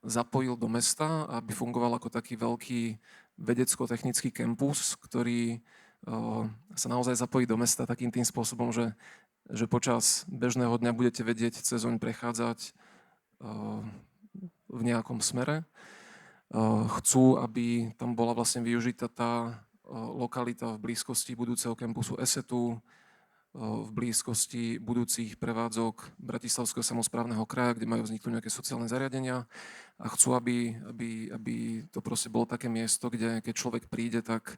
zapojil do mesta, aby fungoval ako taký veľký vedecko-technický kampus, ktorý sa naozaj zapojí do mesta takým tým spôsobom, že počas bežného dňa budete vedieť cez oň prechádzať v nejakom smere. Chcú, aby tam bola vlastne využitá tá lokalita v blízkosti budúceho kampusu ESETu, v blízkosti budúcich prevádzok Bratislavského samosprávneho kraja, kde majú vzniknúť nejaké sociálne zariadenia a chcú, aby to proste bolo také miesto, kde keď človek príde, tak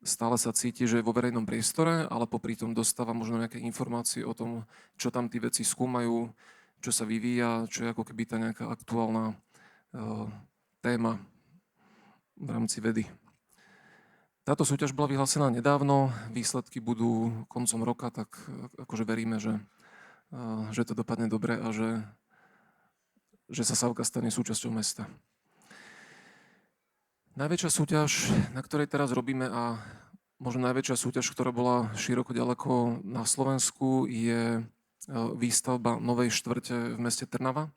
stále sa cíti, že je vo verejnom priestore, ale popri tom dostáva možno nejaké informácie o tom, čo tam tí veci skúmajú, čo sa vyvíja, čo je ako keby tá nejaká aktuálna téma v rámci vedy. Táto súťaž bola vyhlásená nedávno, výsledky budú koncom roka, tak akože veríme, že to dopadne dobre a že sa Savka stane súčasťou mesta. Najväčšia súťaž, na ktorej teraz robíme a možno najväčšia súťaž, ktorá bola široko ďaleko na Slovensku, je výstavba novej štvrte v meste Trnava.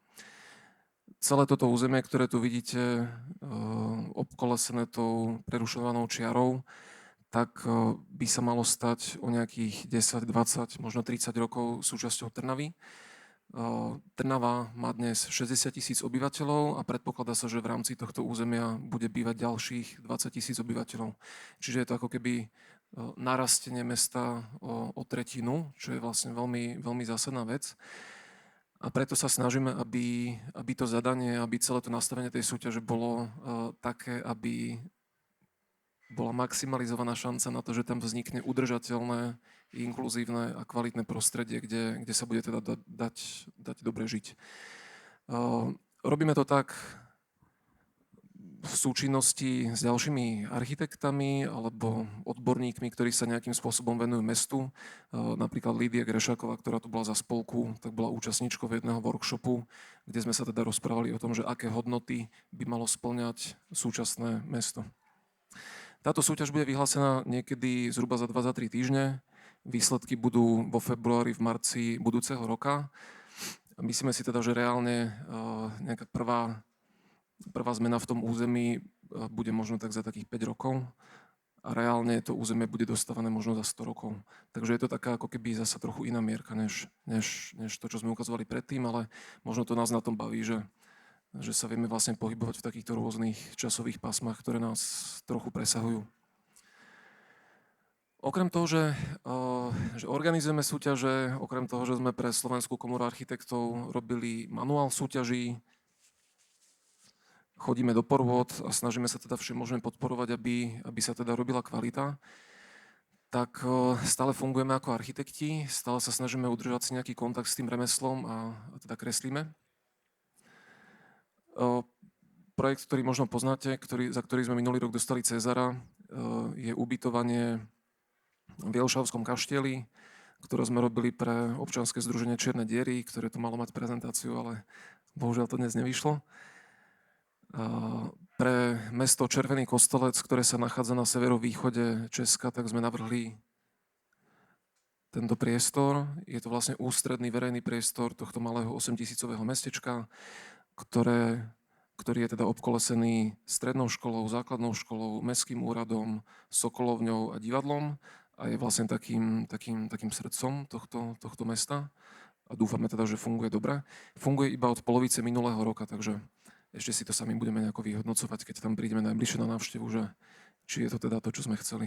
Celé toto územie, ktoré tu vidíte obkolesené tou prerušovanou čiarou, tak by sa malo stať o nejakých 10, 20, možno 30 rokov súčasťou Trnavy. Trnava má dnes 60 000 obyvateľov a predpokladá sa, že v rámci tohto územia bude bývať ďalších 20 000 obyvateľov. Čiže je to ako keby narastenie mesta o tretinu, čo je vlastne veľmi, veľmi zásadná vec. A preto sa snažíme, aby to zadanie, aby celé to nastavenie tej súťaže bolo také, aby bola maximalizovaná šanca na to, že tam vznikne udržateľné, inkluzívne a kvalitné prostredie, kde sa bude teda dať dobre žiť. Robíme to tak v súčinnosti s ďalšími architektami alebo odborníkmi, ktorí sa nejakým spôsobom venujú mestu. Napríklad Lídia Grešáková, ktorá tu bola za spolku, tak bola účastníčkou jedného workshopu, kde sme sa teda rozprávali o tom, že aké hodnoty by malo spĺňať súčasné mesto. Táto súťaž bude vyhlásená niekedy zhruba za 2-3 týždne. Výsledky budú vo februári, v marci budúceho roka. Myslíme si teda, že reálne nejaká prvá zmena v tom území bude možno tak za takých 5 rokov a reálne to územie bude dostávané možno za 100 rokov. Takže je to taká ako keby zasa trochu iná mierka, než to, čo sme ukazovali predtým, ale možno to nás na tom baví, že sa vieme vlastne pohybovať v takýchto rôznych časových pásmach, ktoré nás trochu presahujú. Okrem toho, že organizujeme súťaže, okrem toho, že sme pre Slovenskú komoru architektov robili manuál súťaží, chodíme do porôd a snažíme sa teda všemožne podporovať, aby sa teda robila kvalita, tak stále fungujeme ako architekti, stále sa snažíme udržať si nejaký kontakt s tým remeslom a teda kreslíme. Projekt, ktorý možno poznáte, za ktorý sme minulý rok dostali Cezara, je ubytovanie v Jelšavskom kaštieli, ktoré sme robili pre občianske združenie Čierne diery, ktoré tu malo mať prezentáciu, ale bohužiaľ to dnes nevyšlo. Pre mesto Červený Kostolec, ktoré sa nachádza na severovýchode Česka, tak sme navrhli tento priestor. Je to vlastne ústredný verejný priestor tohto malého 8-tisícového mestečka, ktorý je teda obkolesený strednou školou, základnou školou, mestským úradom, sokolovňou a divadlom a je vlastne takým srdcom tohto mesta. A dúfame teda, že funguje dobre. Funguje iba od polovice minulého roka, takže ešte si to sami budeme nejako vyhodnocovať, keď tam prídeme najbližšie na návštevu, že či je to teda to, čo sme chceli.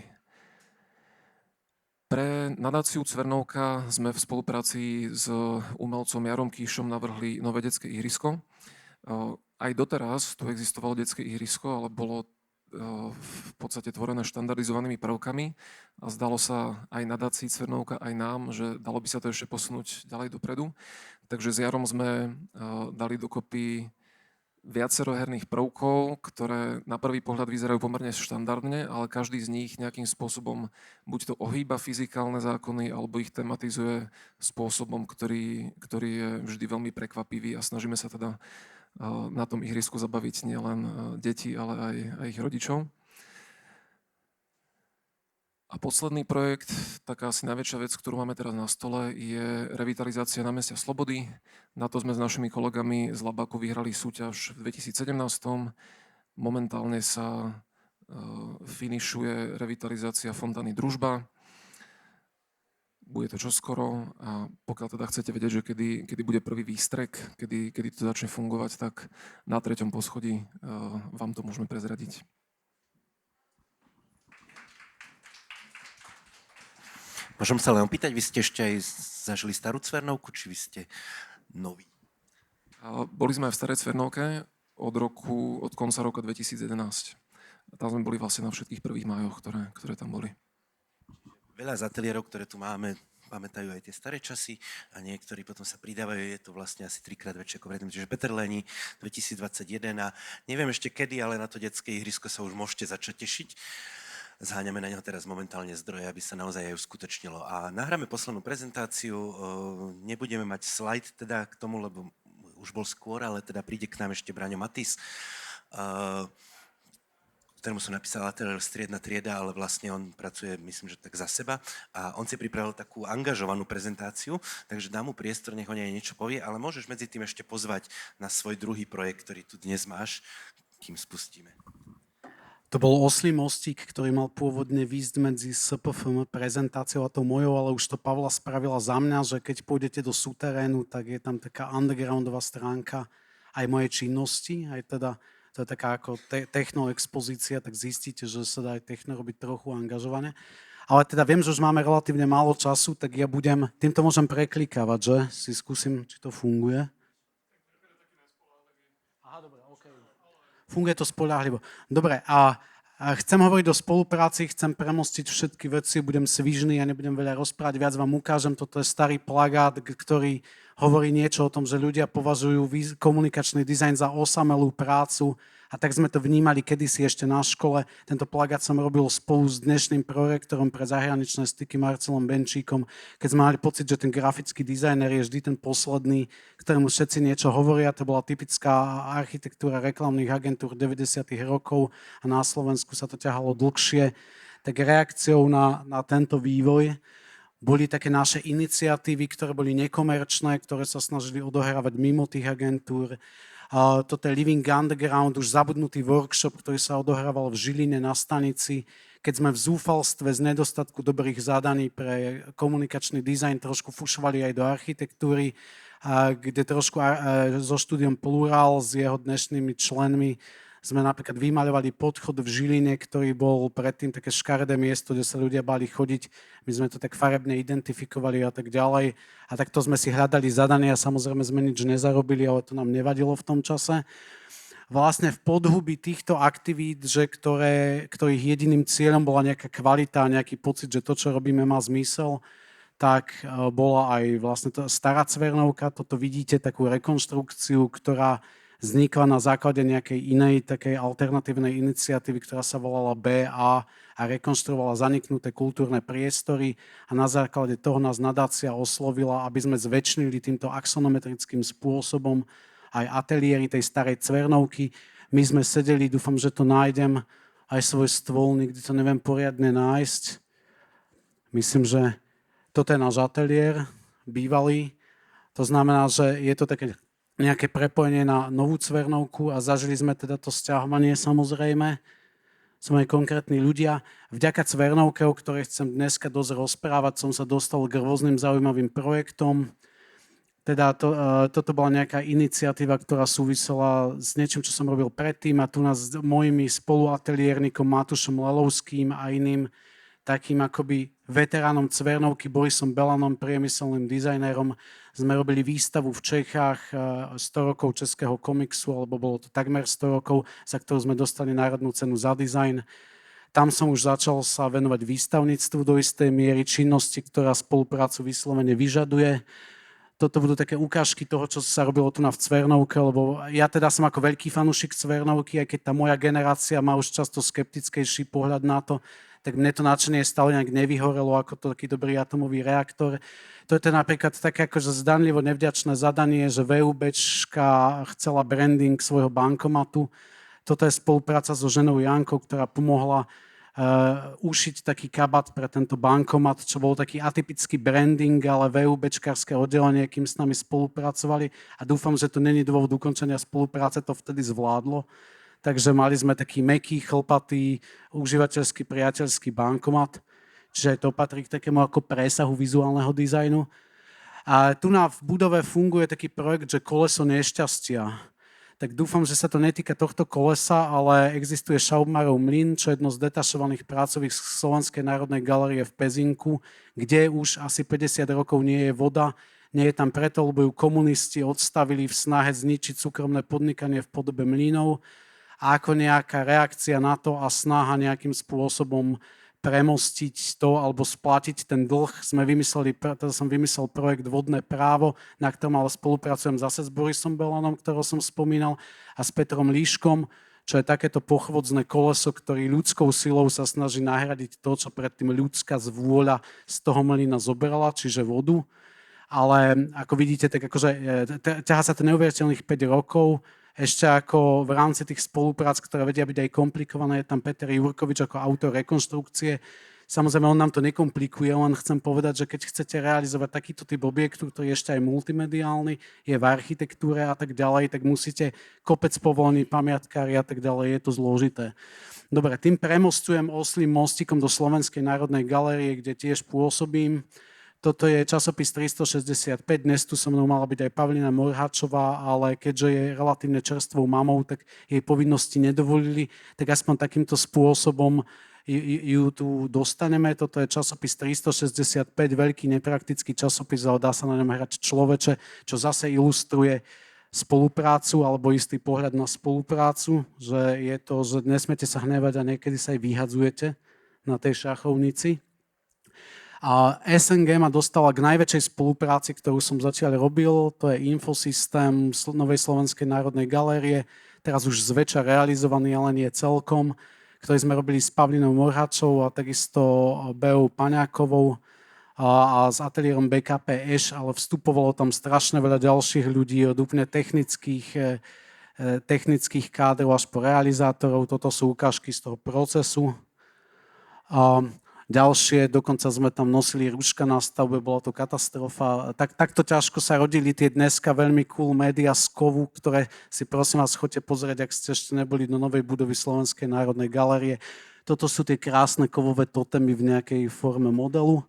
Pre nadáciu Cvernovka sme v spolupráci s umelcom Jarom Kýšom navrhli nové detské ihrisko. Aj doteraz tu existovalo detské ihrisko, ale bolo v podstate tvorené štandardizovanými prvkami a zdalo sa aj nadácii Cvernovka, aj nám, že dalo by sa to ešte posunúť ďalej dopredu. Takže s Jarom sme dali dokopy viacero herných prvkov, ktoré na prvý pohľad vyzerajú pomerne štandardne, ale každý z nich nejakým spôsobom buď to ohýba fyzikálne zákony, alebo ich tematizuje spôsobom, ktorý je vždy veľmi prekvapivý a snažíme sa teda na tom ihrisku zabaviť nielen deti, ale aj ich rodičov. A posledný projekt, taká asi najväčšia vec, ktorú máme teraz na stole, je revitalizácia námestia Slobody. Na to sme s našimi kolegami z Labaku vyhrali súťaž v 2017. Momentálne sa finišuje revitalizácia fontány Družba. Bude to čoskoro a pokiaľ teda chcete vedieť, že kedy bude prvý výstrek, kedy to začne fungovať, tak na 3. poschodí vám to môžeme prezradiť. Môžem sa len opýtať, vy ste ešte aj zažili starú Cvernovku, či vy ste noví? Boli sme aj v starej Cvernovke od konca roka 2011. Tam sme boli vlastne na všetkých prvých májoch, ktoré tam boli. Veľa z ateliérov, ktoré tu máme, pamätajú aj tie staré časy a niektorí potom sa pridávajú, je to vlastne asi 3-krát väčšie ako predtým. Čiže Peter Leni 2021 a neviem ešte kedy, ale na to detské ihrisko sa už môžete začať tešiť. Zháňame na neho teraz momentálne zdroje, aby sa naozaj aj uskutočnilo. A nahráme poslednú prezentáciu, nebudeme mať slajd teda k tomu, lebo už bol skôr, ale teda príde k nám ešte Braňo Matis, ktorému som napísal ateliér Striedna trieda, ale vlastne on pracuje, myslím, že tak za seba. A on si pripravil takú angažovanú prezentáciu, takže dám mu priestor, nech o nej niečo povie, ale môžeš medzi tým ešte pozvať na svoj druhý projekt, ktorý tu dnes máš, kým spustíme. To bol Oslí mostík, ktorý mal pôvodne výjsť medzi SPFM prezentáciou a tou mojou, ale už to Pavla spravila za mňa, že keď pôjdete do súterénu, tak je tam taká undergroundová stránka aj mojej činnosti, aj teda to je taká ako technoexpozícia, tak zistíte, že sa dá aj techno robiť trochu angažovane. Ale teda viem, že už máme relatívne málo času, tak ja týmto môžem preklikávať, že? Si skúsim, či to funguje. Aha, dobre, okej. Funguje to spoľahlivo. Dobre, a chcem hovoriť o spolupráci, chcem premostiť všetky veci, budem svižný a nebudem veľa rozprávať, viac vám ukážem. Toto je starý plagát, ktorý hovorí niečo o tom, že ľudia považujú komunikačný dizajn za osamelú prácu a tak sme to vnímali kedysi ešte na škole. Tento plagát som robil spolu s dnešným prorektorom pre zahraničné styky Marcelom Benčíkom, keď sme mali pocit, že ten grafický dizajner je vždy ten posledný, ktorému všetci niečo hovoria. To bola typická architektúra reklamných agentúr 90. rokov a na Slovensku sa to ťahalo dlhšie. Tak reakciou na tento vývoj boli také naše iniciatívy, ktoré boli nekomerčné, ktoré sa snažili odohrávať mimo tých agentúr. Toto je Living Underground, už zabudnutý workshop, ktorý sa odohrával v Žiline na stanici. Keď sme v zúfalstve z nedostatku dobrých zadaní pre komunikačný dizajn trošku fušovali aj do architektúry, kde trošku so štúdiom Plural s jeho dnešnými členmi sme napríklad vymaľovali podchod v Žiline, ktorý bol predtým také škaredé miesto, kde sa ľudia báli chodiť. My sme to tak farebne identifikovali a tak ďalej. A takto sme si hľadali zadania, samozrejme sme nič nezarobili, ale to nám nevadilo v tom čase. Vlastne v podhubi týchto aktivít, ktorých jediným cieľom bola nejaká kvalita a nejaký pocit, že to, čo robíme, má zmysel, tak bola aj vlastne stará Cvernovka. Toto vidíte, takú rekonštrukciu, ktorá vznikla na základe nejakej inej takej alternatívnej iniciatívy, ktorá sa volala BA a rekonštruovala zaniknuté kultúrne priestory a na základe toho nás nadácia oslovila, aby sme zväčšnili týmto axonometrickým spôsobom aj ateliéry tej starej Cvernovky. My sme sedeli, dúfam, že to nájdem, aj svoj stôl, nikdy to neviem poriadne nájsť. Myslím, že toto je náš ateliér, bývalý. To znamená, že je to také nejaké prepojenie na novú Cvernovku a zažili sme teda to sťahovanie samozrejme. Sme aj konkrétni ľudia. Vďaka Cvernovke, o ktorej chcem dneska dosť rozprávať, som sa dostal k rôznym zaujímavým projektom. Teda toto bola nejaká iniciatíva, ktorá súvisela s niečím, čo som robil predtým a tu nás s mojimi spoluateliérnikom Matúšom Lelovským a iným takým akoby veteránom Cvernovky Borisom Belanom, priemyselným dizajnérom, sme robili výstavu v Čechách 100 rokov českého komiksu, alebo bolo to takmer 100 rokov, za ktorú sme dostali národnú cenu za dizajn. Tam som už začal sa venovať výstavníctvu do istej miery, činnosti, ktorá spoluprácu vyslovene vyžaduje. Toto budú také ukážky toho, čo sa robilo tu na v Cvernovke, lebo ja teda som ako veľký fanúšik Cvernovky, aj keď tá moja generácia má už často skeptickejší pohľad na to, tak mne to nadšenie stále nejak nevyhorelo ako to taký dobrý atomový reaktor. To je to napríklad také akože zdanlivo nevďačné zadanie, že VUBčka chcela branding svojho bankomatu. Toto je spolupráca so ženou Jankou, ktorá pomohla ušiť taký kabát pre tento bankomat, čo bol taký atypický branding, ale VUBčkarské oddelenie, kým s nami spolupracovali a dúfam, že to není dôvod ukončenia spolupráce, to vtedy zvládlo. Takže mali sme taký mäkký, chlpatý, užívateľský, priateľský bankomat, čiže aj to patrí k takému ako presahu vizuálneho dizajnu. A tu v budove funguje taký projekt, že koleso nešťastia. Tak dúfam, že sa to netýka tohto kolesa, ale existuje Šaubmarov mlyn, čo je jedno z detašovaných pracovísk Slovenskej národnej galérie v Pezinku, kde už asi 50 rokov nie je voda. Nie je tam preto, lebo ju komunisti odstavili v snahe zničiť súkromné podnikanie v podobe mlynov. A ako nejaká reakcia na to a snaha nejakým spôsobom premostiť to alebo splatiť ten dlh, som vymyslel projekt Vodné právo, na ktorom ale spolupracujem zase s Borisom Belanom, ktorého som spomínal, a s Petrom Líškom, čo je takéto pochvodzné koleso, ktorý ľudskou silou sa snaží nahradiť to, čo predtým ľudská zvôľa z toho mlyna zoberala, čiže vodu. Ale ako vidíte, tak akože ťahá sa to neuveriteľných 5 rokov. Ešte ako v rámci tých spoluprác, ktoré vedia byť aj komplikované, je tam Peter Jurkovič ako autor rekonštrukcie. Samozrejme, on nám to nekomplikuje, len chcem povedať, že keď chcete realizovať takýto typ objektu, ktorý je ešte aj multimediálny, je v architektúre a tak ďalej, tak musíte kopec povolení, pamiatkári a tak ďalej, je to zložité. Dobre, tým premostujem oslým mostikom do Slovenskej národnej galérie, kde tiež pôsobím. Toto je časopis 365, dnes tu so mnou mala byť aj Pavlína Morháčová, ale keďže je relatívne čerstvou mamou, tak jej povinnosti nedovolili, tak aspoň takýmto spôsobom ju tu dostaneme. Toto je časopis 365, veľký nepraktický časopis, ale dá sa na ňom hrať človeče, čo zase ilustruje spoluprácu alebo istý pohľad na spoluprácu, že je to, že nesmiete sa hnevať a niekedy sa aj vyhadzujete na tej šachovnici. A SNG ma dostala k najväčšej spolupráci, ktorú som zatiaľ robil, to je infosystém Novej Slovenskej národnej galérie, teraz už zväčša realizovaný, ale nie celkom, ktorý sme robili s Pavlinou Morháčovou a takisto Beou Paňákovou a s ateliérom BKP Eš, ale vstupovalo tam strašne veľa ďalších ľudí, od úplne technických kádrov až po realizátorov. Toto sú ukážky z toho procesu. ďalšie, dokonca sme tam nosili rúška na stavbe, bola to katastrofa. Takto ťažko sa rodili tie dneska veľmi cool médiá z kovu, ktoré si prosím vás chodte pozrieť, ak ste ešte neboli do novej budovy Slovenskej národnej galérie. Toto sú tie krásne kovové totémy v nejakej forme modelu.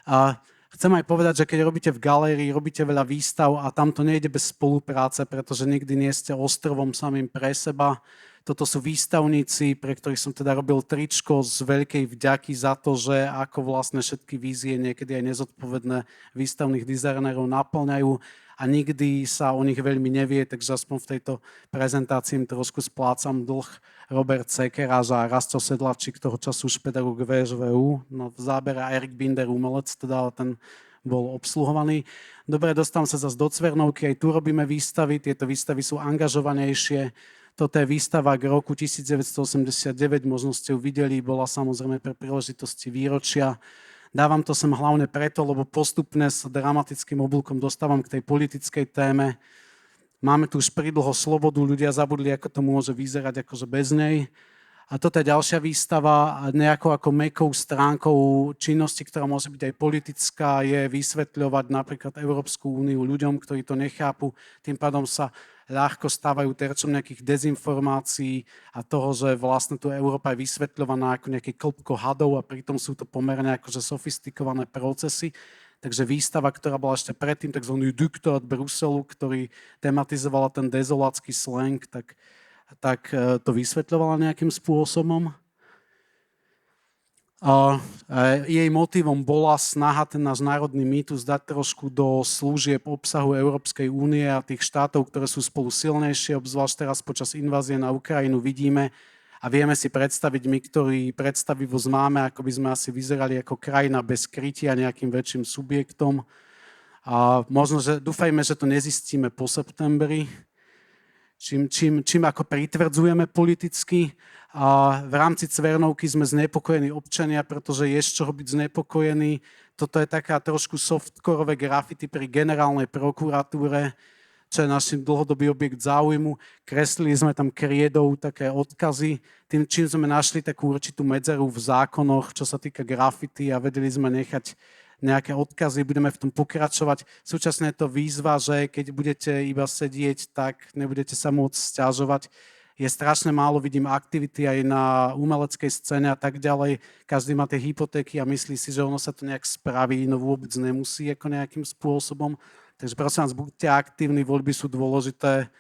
A chcem aj povedať, že keď robíte v galérii, robíte veľa výstav a tam to nejde bez spolupráce, pretože nikdy nie ste ostrovom samým pre seba. Toto sú výstavníci, pre ktorých som teda robil tričko z veľkej vďaky za to, že ako vlastne všetky vízie, niekedy aj nezodpovedné výstavných dizajnerov naplňajú a nikdy sa o nich veľmi nevie, takže aspoň v tejto prezentácii im trošku splácam dlh. Robert Sekeráš a Rastio Sedlačík, toho času už pedagóg VŠVU, no v zábere Erik Binder, umelec, teda ten bol obsluhovaný. Dobre, dostávam sa zase do Cvernovky, aj tu robíme výstavy, tieto výstavy sú angažovanejšie. Toto je výstava k roku 1989, možno ste ju videli, bola samozrejme pre príležitosti výročia. Dávam to sem hlavne preto, lebo postupne sa dramatickým oblúkom dostávam k tej politickej téme. Máme tu už pridlho slobodu, ľudia zabudli, ako to môže vyzerať akože bez nej. A toto je ďalšia výstava, nejakou ako mäkkou stránkou činnosti, ktorá môže byť aj politická, je vysvetľovať napríklad Európsku úniu ľuďom, ktorí to nechápu. Tým pádom sa ľahko stávajú terčom nejakých dezinformácií a toho, že vlastne tu Európa je vysvetľovaná ako nejaké klpko hadov a pritom sú to pomerne akože sofistikované procesy. Takže výstava, ktorá bola ešte predtým, takzvaný Diktat Bruselu, ktorý tematizovala ten dezolácky slang, tak to vysvetľovala nejakým spôsobom. Jej motivom bola snaha ten náš národný mýtus dať trošku do služieb obsahu Európskej únie a tých štátov, ktoré sú spolu silnejšie, obzvlášť teraz počas invázie na Ukrajinu vidíme a vieme si predstaviť my, ktorí predstavivosť máme, ako by sme asi vyzerali ako krajina bez krytia nejakým väčším subjektom. A možno, že dúfajme, že to nezistíme po septembri, čím ako pritvrdzujeme politicky. A v rámci Cvernovky sme znepokojení občania, pretože je z čoho byť znepokojený. Toto je taká trošku softkorové grafity pri generálnej prokuratúre, čo je našim dlhodobý objekt záujmu. Kreslili sme tam kriedou také odkazy. Tým, čím sme našli takú určitú medzeru v zákonoch, čo sa týka grafity a vedeli sme nechať nejaké odkazy, budeme v tom pokračovať. Súčasne je to výzva, že keď budete iba sedieť, tak nebudete sa môcť sťažovať. Je strašne málo, vidím aktivity aj na umeleckej scéne a tak ďalej. Každý má tie hypotéky a myslí si, že ono sa to nejak spraví, no vôbec nemusí ako nejakým spôsobom. Takže prosím vás, buďte aktívni, voľby sú dôležité.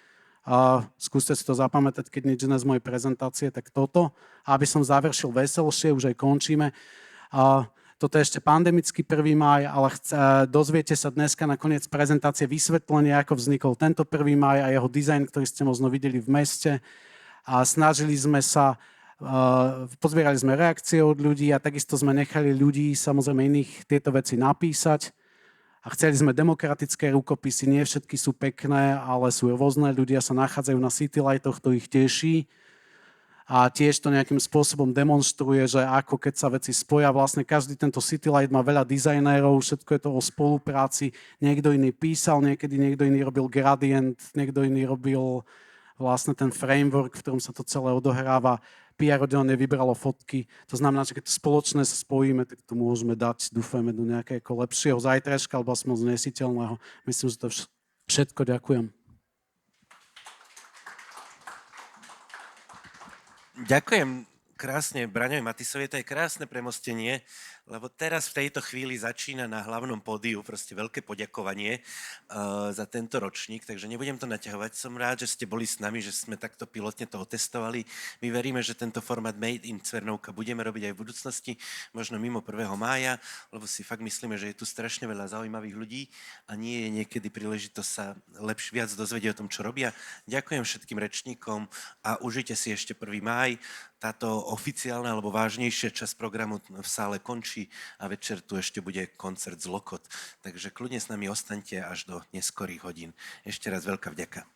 A skúste si to zapamätať, keď nič iné z mojej prezentácie, tak toto. A aby som završil veselšie, už aj končíme. Toto je ešte pandemický 1. máj, ale dozviete sa dneska na koniec prezentácie vysvetlenie, ako vznikol tento 1. máj a jeho dizajn, ktorý ste možno videli v meste. A snažili sme sa, pozbierali sme reakcie od ľudí a takisto sme nechali ľudí, samozrejme iných, tieto veci napísať. A chceli sme demokratické rukopisy, nie všetky sú pekné, ale sú rôzne. Ľudia sa nachádzajú na citylightoch, to ich teší. A tiež to nejakým spôsobom demonstruje, že ako keď sa veci spoja, vlastne každý tento citylight má veľa dizajnérov, všetko je to o spolupráci. Niekto iný písal, niekedy niekto iný robil gradient, niekto iný robil vlastne ten framework, v ktorom sa to celé odohráva. PR oddelenie vybralo fotky. To znamená, že keď to spoločne sa spojíme, tak to môžeme dať, dúfajme, do nejakého lepšieho zajtrajška alebo aspoň znesiteľného. Myslím, že to všetko. Ďakujem. Ďakujem krásne Braňovi Matisovi, to je krásne premostenie, lebo teraz v tejto chvíli začína na hlavnom pódiu proste veľké poďakovanie za tento ročník, takže nebudem to naťahovať. Som rád, že ste boli s nami, že sme takto pilotne to otestovali. My veríme, že tento formát Made in Cvernovka budeme robiť aj v budúcnosti, možno mimo 1. mája, lebo si fakt myslíme, že je tu strašne veľa zaujímavých ľudí a nie je niekedy príležitosť sa viac dozvedieť o tom, čo robia. Ďakujem všetkým rečníkom a užite si ešte 1. máj. Táto oficiálna alebo vážnejšia časť programu v sále končí a večer tu ešte bude koncert z Lokot. Takže kľudne s nami ostaňte až do neskorých hodín. Ešte raz veľká vďaka.